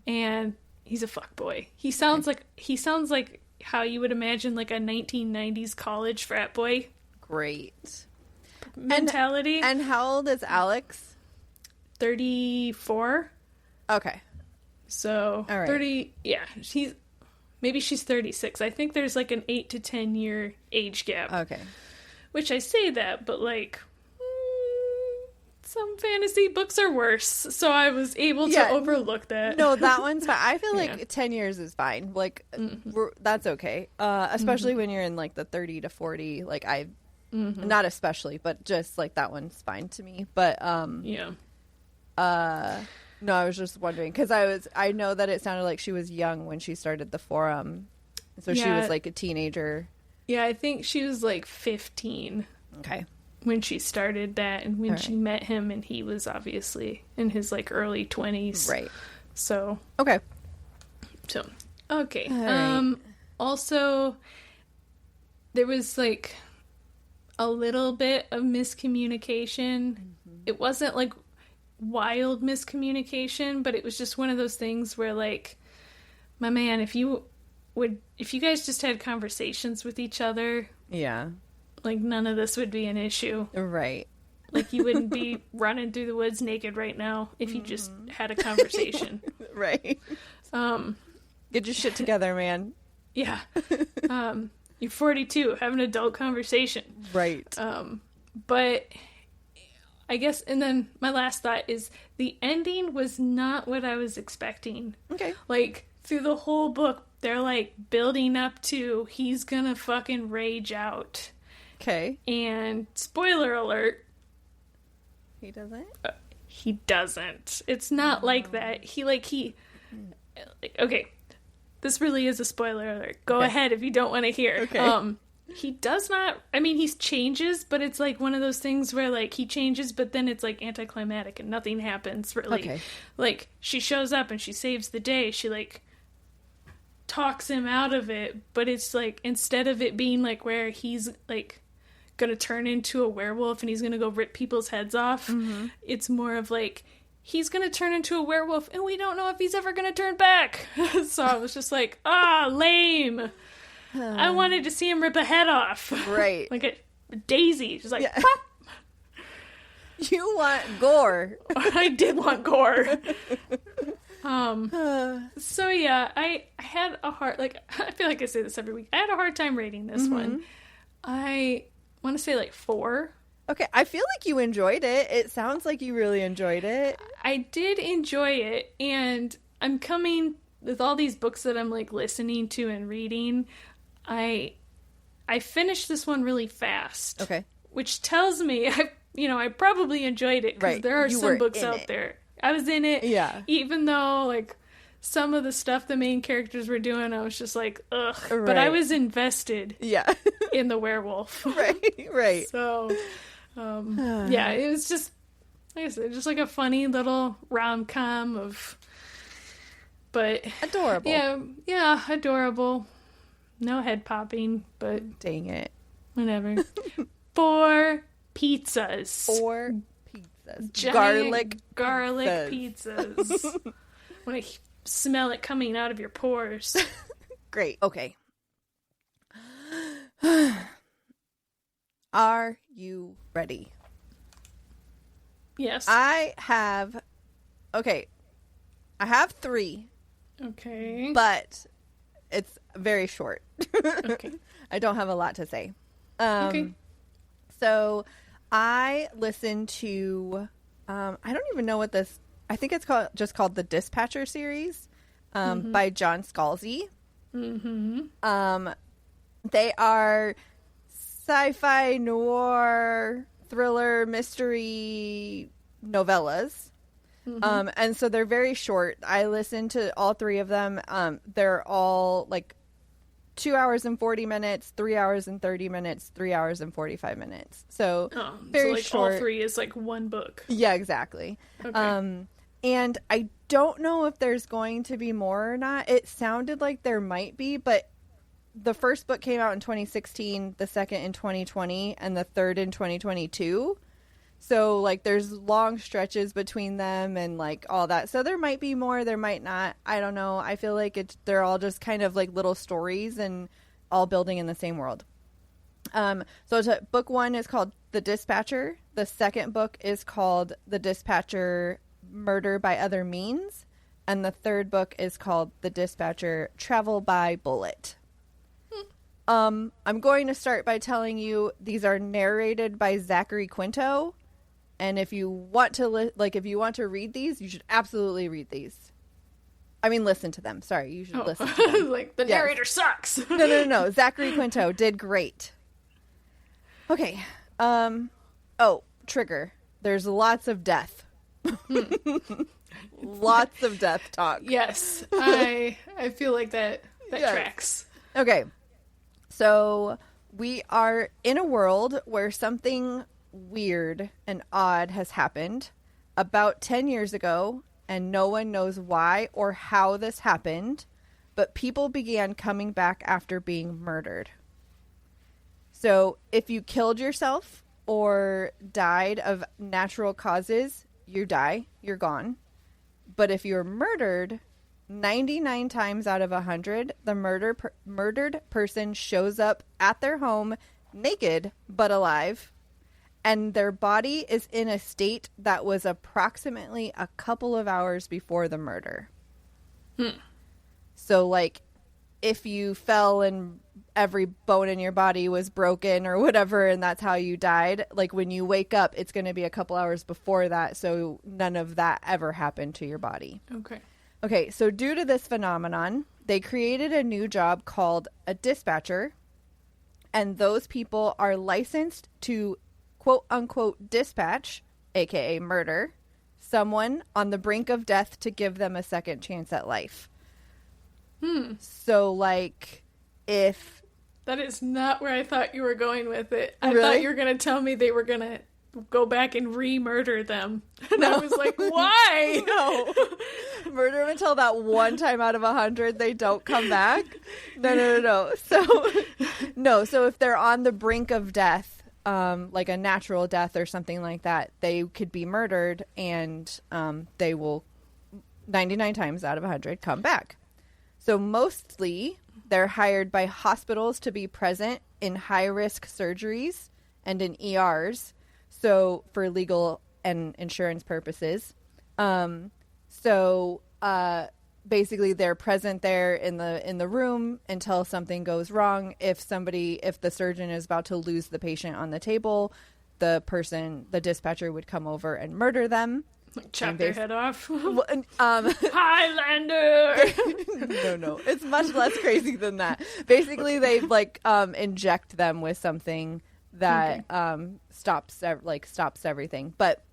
Speaker 1: And he's a fuckboy. He sounds like how you would imagine like a 1990s college frat boy.
Speaker 2: Great.
Speaker 1: Mentality.
Speaker 2: And how old is Alex?
Speaker 1: 34.
Speaker 2: Okay.
Speaker 1: So,
Speaker 2: all right.
Speaker 1: 30, yeah, maybe she's 36. I think there's like an 8 to 10 year age gap.
Speaker 2: Okay.
Speaker 1: Which I say that, but like, some fantasy books are worse. So I was able to overlook that.
Speaker 2: No, that one's fine. I feel like 10 years is fine. Like, that's okay. Especially when you're in like the 30 to 40, like not especially, but just like that one's fine to me. But, no, I was just wondering because I know that it sounded like she was young when she started the forum. So she was like a teenager. Yeah,
Speaker 1: I think she was like 15.
Speaker 2: Okay. When
Speaker 1: she started that, and when she met him, and he was obviously in his like early 20s.
Speaker 2: Right.
Speaker 1: So.
Speaker 2: Okay.
Speaker 1: So. Okay.
Speaker 2: Right.
Speaker 1: Also, there was like a little bit of miscommunication. It wasn't like wild miscommunication, but it was just one of those things where like, my man, if you guys just had conversations with each other, like none of this would be an issue,
Speaker 2: right?
Speaker 1: Like you wouldn't be running through the woods naked right now if you just had a conversation.
Speaker 2: Right. Get your shit together, man.
Speaker 1: Yeah. You're 42, have an adult conversation.
Speaker 2: Right.
Speaker 1: But I guess, and then my last thought is the ending was not what I was expecting.
Speaker 2: Okay.
Speaker 1: Like, through the whole book, they're, like, building up to he's gonna fucking rage out.
Speaker 2: Okay. And,
Speaker 1: spoiler alert.
Speaker 2: He doesn't?
Speaker 1: He doesn't. It's not like that. Okay. This really is a spoiler alert. Go ahead if you don't want to hear.
Speaker 2: Okay.
Speaker 1: He does not, I mean, he changes, but it's like one of those things where like he changes, but then it's like anticlimactic and nothing happens really.
Speaker 2: Okay.
Speaker 1: Like she shows up and she saves the day. She like talks him out of it, but it's like instead of it being like where he's like gonna turn into a werewolf and he's gonna go rip people's heads off, it's more of like he's gonna turn into a werewolf and we don't know if he's ever gonna turn back. So I was just like, lame. I wanted to see him rip a head off.
Speaker 2: Right.
Speaker 1: Like a daisy. Just like, pop.
Speaker 2: You want gore.
Speaker 1: I did want gore. So yeah, I had a hard, like, I feel like I say this every week. I had a hard time rating this one. I want to say like 4.
Speaker 2: Okay, I feel like you enjoyed it. It sounds like you really enjoyed it.
Speaker 1: I did enjoy it, and I'm coming with all these books that I'm like listening to and reading. I finished this one really fast.
Speaker 2: Okay.
Speaker 1: Which tells me I probably enjoyed it, because there are some books out there. I was in it. Yeah. Even though like some of the stuff the main characters were doing, I was just like, ugh. Right. But I was invested. Yeah. In the werewolf.
Speaker 2: Right.
Speaker 1: So, yeah, it was just, like I said, just like a funny little rom-com of, but
Speaker 2: adorable.
Speaker 1: Yeah, adorable. No head popping, but
Speaker 2: dang it,
Speaker 1: whatever. 4 pizzas.
Speaker 2: 4 pizzas.
Speaker 1: Giant garlic pizzas. When I smell it coming out of your pores.
Speaker 2: Great. Okay. Are you ready?
Speaker 1: Yes.
Speaker 2: I have 3.
Speaker 1: Okay.
Speaker 2: But it's very short.
Speaker 1: Okay.
Speaker 2: I don't have a lot to say.
Speaker 1: Okay.
Speaker 2: So I listened to, I don't even know what this, I think it's called the Dispatcher Series by John Scalzi. They are sci-fi, noir, thriller, mystery novellas. And so they're very short. I listened to all 3 of them. They're all like 2 hours and 40 minutes, 3 hours and 30 minutes, 3 hours and 45 minutes. So very short.
Speaker 1: All 3 is like one book.
Speaker 2: Yeah, exactly. Okay. And I don't know if there's going to be more or not. It sounded like there might be, but the first book came out in 2016, the second in 2020, and the third in 2022. So, like, there's long stretches between them and, like, all that. So there might be more, there might not. I don't know. I feel like they're all just kind of, like, little stories and all building in the same world. Book 1 is called The Dispatcher. The second book is called The Dispatcher Murder by Other Means. And the third book is called The Dispatcher Travel by Bullet. I'm going to start by telling you these are narrated by Zachary Quinto. And if you want to if you want to read these, you should absolutely read these. I mean, listen to them. Sorry, you should listen to them.
Speaker 1: Like, the narrator sucks.
Speaker 2: No. Zachary Quinto did great. Okay. Trigger. There's lots of death. Lots of death talk.
Speaker 1: Yes. I feel like that tracks.
Speaker 2: Okay. So we are in a world where something weird and odd has happened about 10 years ago, and no one knows why or how this happened, but people began coming back after being murdered. So if you killed yourself or died of natural causes, you die, you're gone. But if you're murdered, 99 times out of 100, the murdered person shows up at their home naked but alive, and their body is in a state that was approximately a couple of hours before the murder. So, like, if you fell and every bone in your body was broken or whatever, and that's how you died, like, when you wake up, it's going to be a couple hours before that, so none of that ever happened to your body. Okay, so due to this phenomenon, they created a new job called a dispatcher, and those people are licensed to quote-unquote dispatch, aka murder, someone on the brink of death to give them a second chance at life. So, like, if...
Speaker 1: That is not where I thought you were going with it. I
Speaker 2: Really?
Speaker 1: thought you were going to tell me they were going to go back and re-murder them. And I was like, why?
Speaker 2: No. Murder them until that one time out of 100 they don't come back? No. So if they're on the brink of death, like a natural death or something like that, they could be murdered, and they will 99 times out of 100 come back. So mostly they're hired by hospitals to be present in high-risk surgeries and in ERs. So for legal and insurance purposes. Basically they're present there in the room until something goes wrong. If the surgeon is about to lose the patient on the table, the dispatcher would come over and murder them.
Speaker 1: Chop their head off.
Speaker 2: Highlander! No. It's much less crazy than that. Basically, they inject them with something that stops everything. But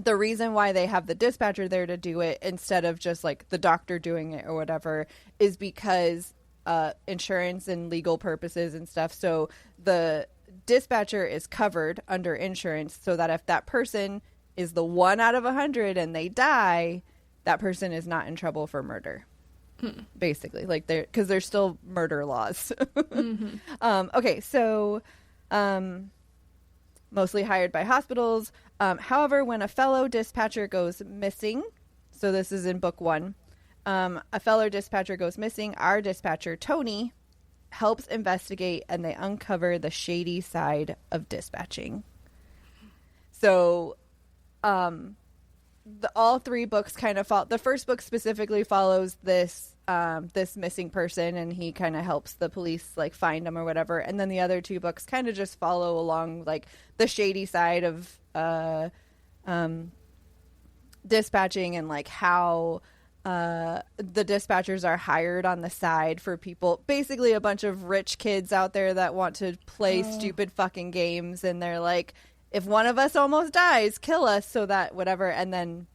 Speaker 2: the reason why they have the dispatcher there to do it instead of just like the doctor doing it or whatever is because insurance and legal purposes and stuff. So the dispatcher is covered under insurance so that if that person is the 1 out of 100 and they die, that person is not in trouble for murder. Basically, like because there's still murder laws. Okay, so mostly hired by hospitals. However, when a fellow dispatcher goes missing, so this is in book 1, a fellow dispatcher goes missing, our dispatcher Tony helps investigate and they uncover the shady side of dispatching. So all 3 books kind of follow. The first book specifically follows this missing person, and he kind of helps the police like find him or whatever. And then the other 2 books kind of just follow along like the shady side of dispatching and like how the dispatchers are hired on the side for people, basically a bunch of rich kids out there that want to play stupid fucking games, and they're like, if one of us almost dies, kill us so that whatever. And then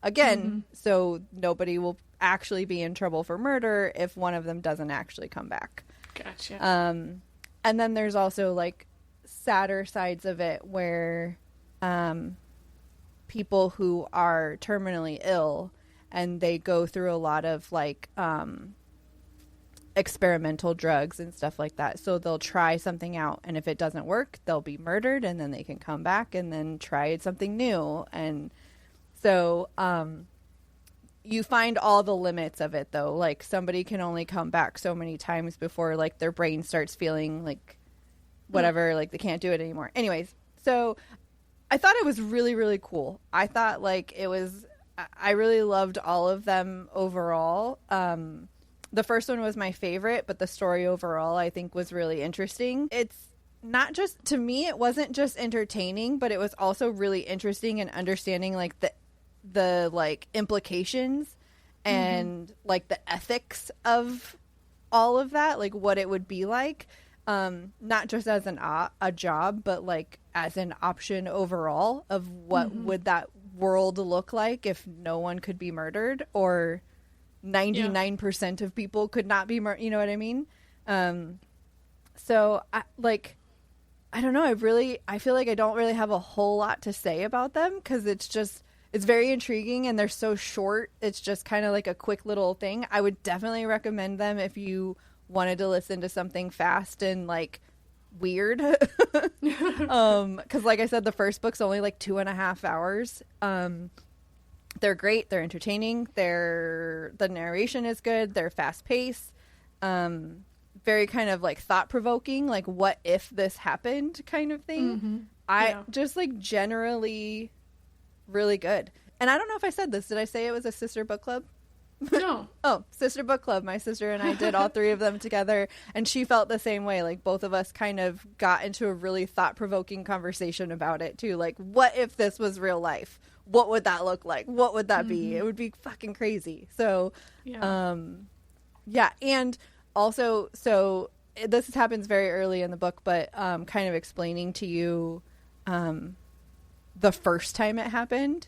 Speaker 2: again, so nobody will actually be in trouble for murder if one of them doesn't actually come back.
Speaker 1: Gotcha.
Speaker 2: And then there's also like sadder sides of it where people who are terminally ill and they go through a lot of like experimental drugs and stuff like that. So they'll try something out, and if it doesn't work, they'll be murdered, and then they can come back and then try something new. And so you find all the limits of it, though. Like somebody can only come back so many times before like their brain starts feeling like whatever, like they can't do it anymore. Anyways, so I thought it was really, really cool. I thought like I really loved all of them overall. The first one was my favorite, but the story overall I think was really interesting. It's not just, to me, it wasn't just entertaining, but it was also really interesting in understanding like the like implications and like the ethics of all of that, like what it would be like, not just as a job, but like as an option overall of what would that world look like if no one could be murdered, or 99% of people could not be murdered, you know what I mean? So I don't know, I feel like I don't really have a whole lot to say about them because it's very intriguing and they're so short. It's just kind of like a quick little thing. I would definitely recommend them if you wanted to listen to something fast and like weird. Because like I said, the first book's only like 2.5 hours. They're great. They're entertaining. The narration is good. They're fast paced. Very kind of like thought provoking, like what if this happened kind of thing. Just like generally really good. And I don't know if I said this. Did I say it was a sister book club?
Speaker 1: No.
Speaker 2: Oh, sister book club. My sister and I did all 3 of them together, and she felt the same way. Like both of us kind of got into a really thought-provoking conversation about it too. Like, what if this was real life? What would that look like? What would that be? It would be fucking crazy. So, and also, so this happens very early in the book, but kind of explaining to you the first time it happened.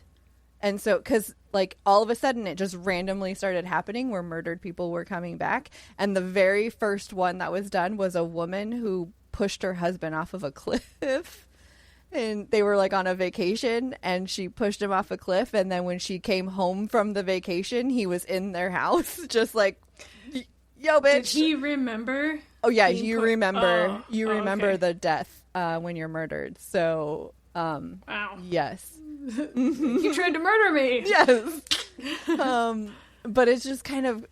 Speaker 2: And so, because like all of a sudden it just randomly started happening where murdered people were coming back. And the very first one that was done was a woman who pushed her husband off of a cliff. And they were like on a vacation and she pushed him off a cliff. And then when she came home from the vacation, he was in their house just like, yo, bitch.
Speaker 1: Did he remember?
Speaker 2: Oh, yeah. You remember
Speaker 1: okay.
Speaker 2: the death when you're murdered. So,
Speaker 1: wow.
Speaker 2: Yes.
Speaker 1: You tried to murder me.
Speaker 2: Yes. But it's just kind of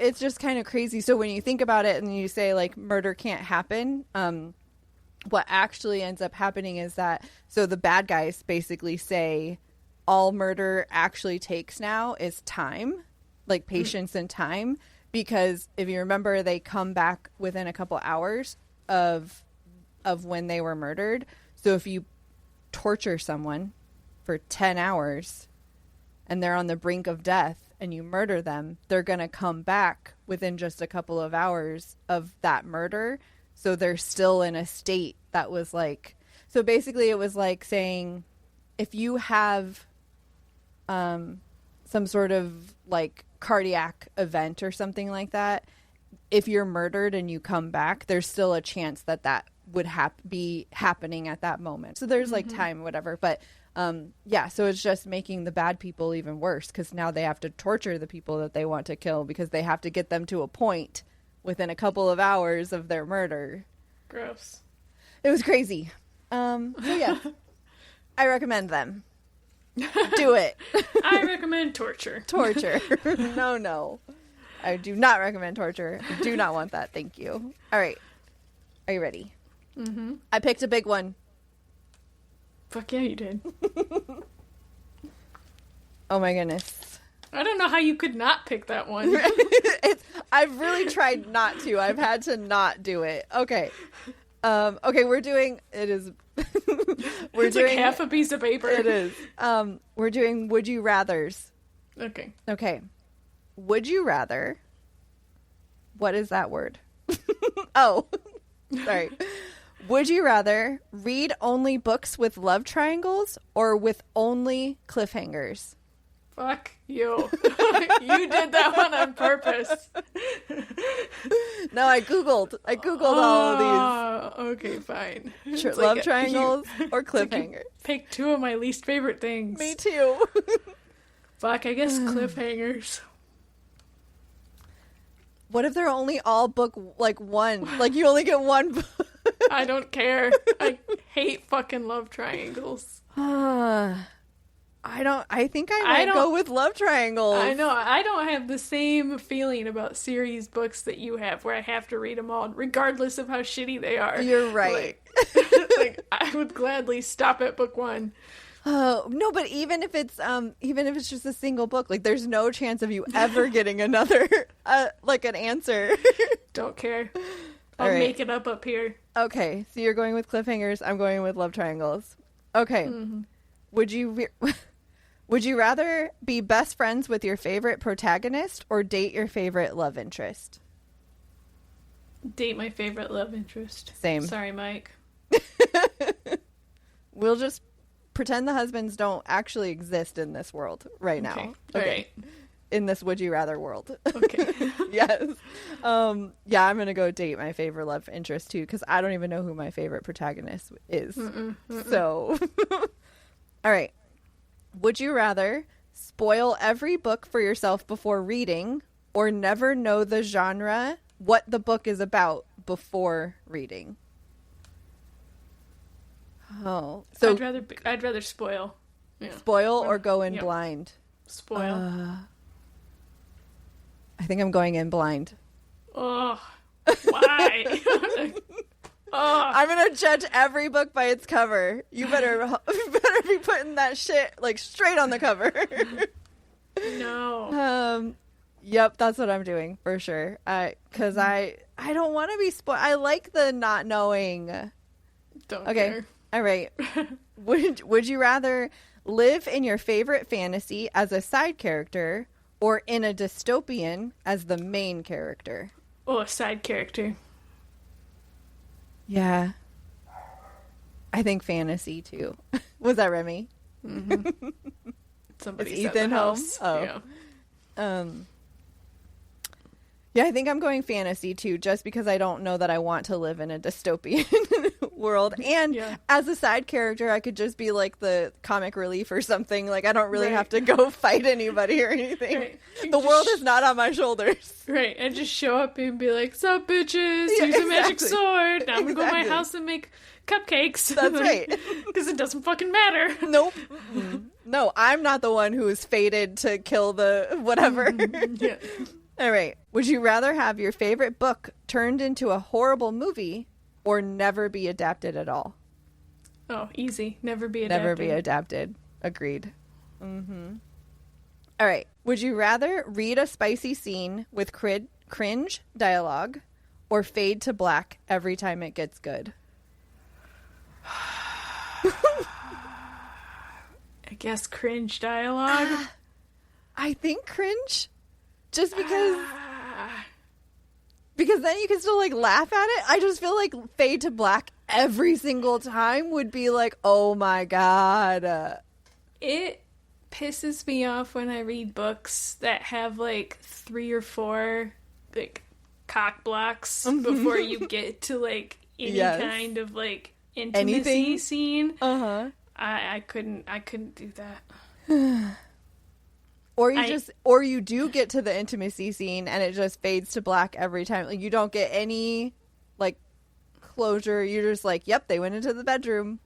Speaker 2: crazy. So when you think about it and you say like murder can't happen, what actually ends up happening is that, so the bad guys basically say all murder actually takes now is time, like patience and time, because if you remember, they come back within a couple hours of when they were murdered. So if you torture someone for 10 hours and they're on the brink of death and you murder them, they're going to come back within just a couple of hours of that murder. So they're still in a state that was like, so basically it was like saying, if you have some sort of like cardiac event or something like that, if you're murdered and you come back, there's still a chance that that would be happening at that moment. So there's like time, whatever. But yeah, so it's just making the bad people even worse, because now they have to torture the people that they want to kill, because they have to get them to a point within a couple of hours of their murder.
Speaker 1: Gross.
Speaker 2: It was crazy. So yeah, I recommend them. Do it.
Speaker 1: I recommend torture.
Speaker 2: Torture. No. I do not recommend torture. I do not want that. Thank you. All right. Are you ready?
Speaker 1: Mm-hmm.
Speaker 2: I picked a big one.
Speaker 1: Fuck yeah, you did.
Speaker 2: Oh my goodness.
Speaker 1: I don't know how you could not pick that one.
Speaker 2: I've really tried not to. I've had to not do it. Okay. Okay, we're doing
Speaker 1: It's like half a piece of paper.
Speaker 2: It is. We're doing Would You Rathers. Okay. Would you rather? What is that word? Oh, sorry. Would you rather read only books with love triangles or with only cliffhangers?
Speaker 1: Fuck you. You did that one on purpose.
Speaker 2: No, I googled all of
Speaker 1: these. Okay, fine.
Speaker 2: Sure, love triangles or cliffhangers.
Speaker 1: Pick two of my least favorite things.
Speaker 2: Me too.
Speaker 1: Fuck, I guess cliffhangers.
Speaker 2: What if they're only all book, like one? Like you only get one book?
Speaker 1: I don't care. I hate fucking love triangles.
Speaker 2: I think I might go with love triangles.
Speaker 1: I know. I don't have the same feeling about series books that you have, where I have to read them all, regardless of how shitty they are.
Speaker 2: You're right.
Speaker 1: Like I would gladly stop at book one.
Speaker 2: Oh no! But even if it's just a single book, like there's no chance of you ever getting another like an answer.
Speaker 1: Don't care. I'll make it up here.
Speaker 2: Okay, so you're going with cliffhangers. I'm going with love triangles. Okay. Mm-hmm. Would you rather be best friends with your favorite protagonist or date your favorite love interest?
Speaker 1: Date my favorite love interest.
Speaker 2: Same.
Speaker 1: Sorry, Mike.
Speaker 2: We'll just pretend the husbands don't actually exist in this world right now.
Speaker 1: Okay. All right.
Speaker 2: In this would you rather world.
Speaker 1: Okay.
Speaker 2: Yes. Yeah, I'm going to go date my favorite love interest too, because I don't even know who my favorite protagonist is. So, all right. Would you rather spoil every book for yourself before reading or never know the genre, what the book is about before reading? Oh, so
Speaker 1: I'd rather spoil. Yeah.
Speaker 2: Spoil or go in blind?
Speaker 1: Spoil.
Speaker 2: I think I'm going in blind.
Speaker 1: Oh, why?
Speaker 2: I'm gonna judge every book by its cover. You better be putting that shit like straight on the cover.
Speaker 1: No.
Speaker 2: Yep, that's what I'm doing for sure. Because I don't want to be spoiled. I like the not knowing.
Speaker 1: Don't care.
Speaker 2: All right. Would you rather live in your favorite fantasy as a side character or in a dystopian as the main character?
Speaker 1: Oh, a side character.
Speaker 2: Yeah. I think fantasy too. Was that Remy?
Speaker 1: Mm-hmm. Somebody's
Speaker 2: Is Ethan home? Oh.
Speaker 1: Yeah.
Speaker 2: Yeah, I think I'm going fantasy too, just because I don't know that I want to live in a dystopian world. And as a side character, I could just be like the comic relief or something. Like I don't really have to go fight anybody or anything.
Speaker 1: Right.
Speaker 2: The world is not on my shoulders.
Speaker 1: Right, and just show up and be like, "Sup, bitches? Use a magic sword. Now I'm gonna go to my house and make cupcakes."
Speaker 2: That's right.
Speaker 1: Because it doesn't fucking matter.
Speaker 2: Nope. No, I'm not the one who is fated to kill the whatever.
Speaker 1: Yeah.
Speaker 2: All right. Would you rather have your favorite book turned into a horrible movie or never be adapted at all?
Speaker 1: Oh, easy. Never be adapted.
Speaker 2: Never be adapted. Agreed. Mm-hmm. All right. Would you rather read a spicy scene with cringe dialogue or fade to black every time it gets good?
Speaker 1: I guess cringe dialogue.
Speaker 2: I think cringe. Just because then you can still like laugh at it. I just feel like fade to black every single time would be like, oh my God.
Speaker 1: It pisses me off when I read books that have like 3 or 4 like cock blocks before you get to like any kind of like intimacy scene. I couldn't do that. Or you do get to the intimacy scene and it just fades to black every time. Like you don't get any like closure. You're just like, yep, they went into the bedroom.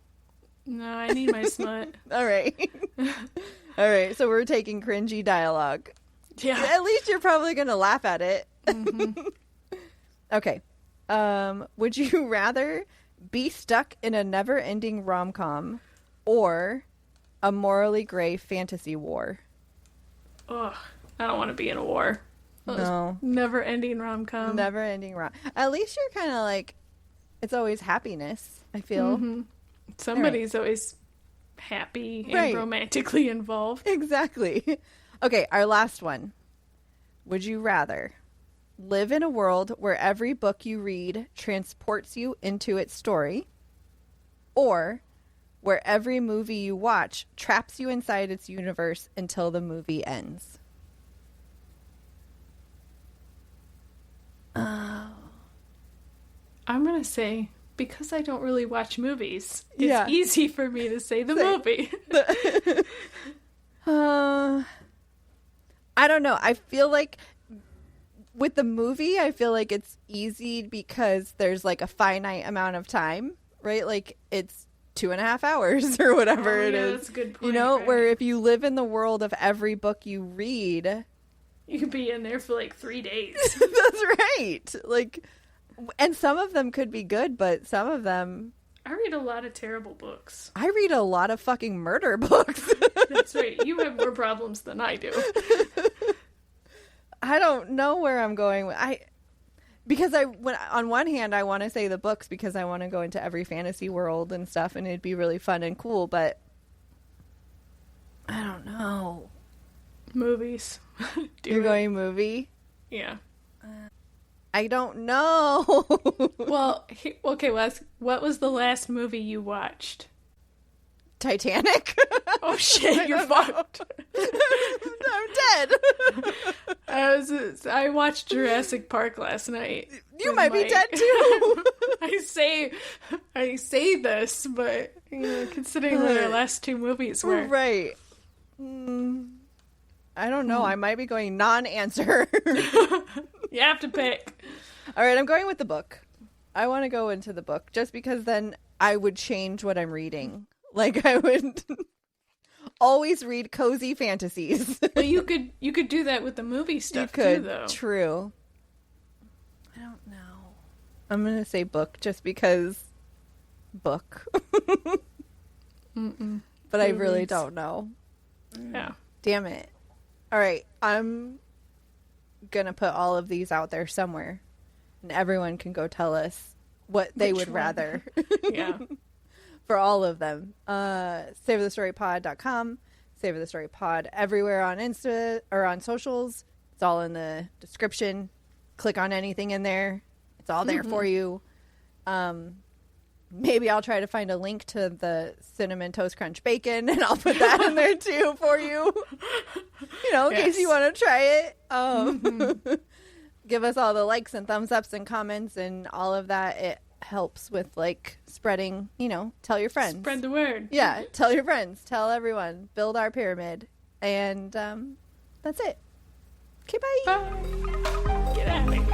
Speaker 1: No, I need my smut.
Speaker 2: All right. All right. So we're taking cringy dialogue.
Speaker 1: Yeah.
Speaker 2: At least you're probably going to laugh at it. Mm-hmm. Okay. Would you rather be stuck in a never-ending rom-com or a morally gray fantasy war?
Speaker 1: Ugh, I don't want to be in a war.
Speaker 2: No.
Speaker 1: Never-ending rom-com.
Speaker 2: Never-ending rom. At least you're kind of like, it's always happiness, I feel.
Speaker 1: Mm-hmm. Somebody's always happy and romantically involved.
Speaker 2: Exactly. Okay, our last one. Would you rather live in a world where every book you read transports you into its story, or where every movie you watch traps you inside its universe until the movie ends?
Speaker 1: I'm going to say, because I don't really watch movies, it's easy for me to say the movie.
Speaker 2: I don't know. I feel like with the movie, I feel like it's easy because there's like a finite amount of time, right? Like it's 2.5 hours or whatever it is.
Speaker 1: That's a good point.
Speaker 2: You know,
Speaker 1: right?
Speaker 2: where if you live in the world of every book you read,
Speaker 1: you could be in there for like 3 days.
Speaker 2: That's right. Like, and some of them could be good, but some of them...
Speaker 1: I read a lot of terrible books.
Speaker 2: I read a lot of fucking murder books.
Speaker 1: That's right. You have more problems than I do.
Speaker 2: I don't know where I'm going. On one hand, I want to say the books because I want to go into every fantasy world and stuff, and it'd be really fun and cool, but I don't know.
Speaker 1: Movies.
Speaker 2: You're going movie?
Speaker 1: Yeah.
Speaker 2: I don't know.
Speaker 1: Well, okay, Wes, what was the last movie you watched?
Speaker 2: Titanic?
Speaker 1: Oh shit, you're fucked.
Speaker 2: I'm dead.
Speaker 1: I watched Jurassic Park last night.
Speaker 2: You might be dead too.
Speaker 1: I say this, but considering what our last 2 movies were.
Speaker 2: Right. I don't know. I might be going non-answer.
Speaker 1: You have to pick.
Speaker 2: All right, I'm going with the book. I want to go into the book just because then I would change what I'm reading. Like I would always read cozy fantasies.
Speaker 1: But you could do that with the movie stuff too, though.
Speaker 2: True. I don't know. I'm going to say book just because book. But I really don't know.
Speaker 1: Yeah.
Speaker 2: Damn it. All right. I'm going to put all of these out there somewhere. And everyone can go tell us what they would rather.
Speaker 1: Yeah.
Speaker 2: For all of them. SaveTheStoryPod.com. Save the Story Pod everywhere on Insta or on socials. It's all in the description. Click on anything in there. It's all there for you. Maybe I'll try to find a link to the Cinnamon Toast Crunch Bacon, and I'll put that in there too for you. You know, in case you want to try it. Give us all the likes and thumbs ups and comments and all of that. It helps with like spreading, tell your friends.
Speaker 1: Spread the word.
Speaker 2: Yeah, tell your friends. Tell everyone. Build our pyramid. And that's it. Okay, bye.
Speaker 1: Bye. Get out of here.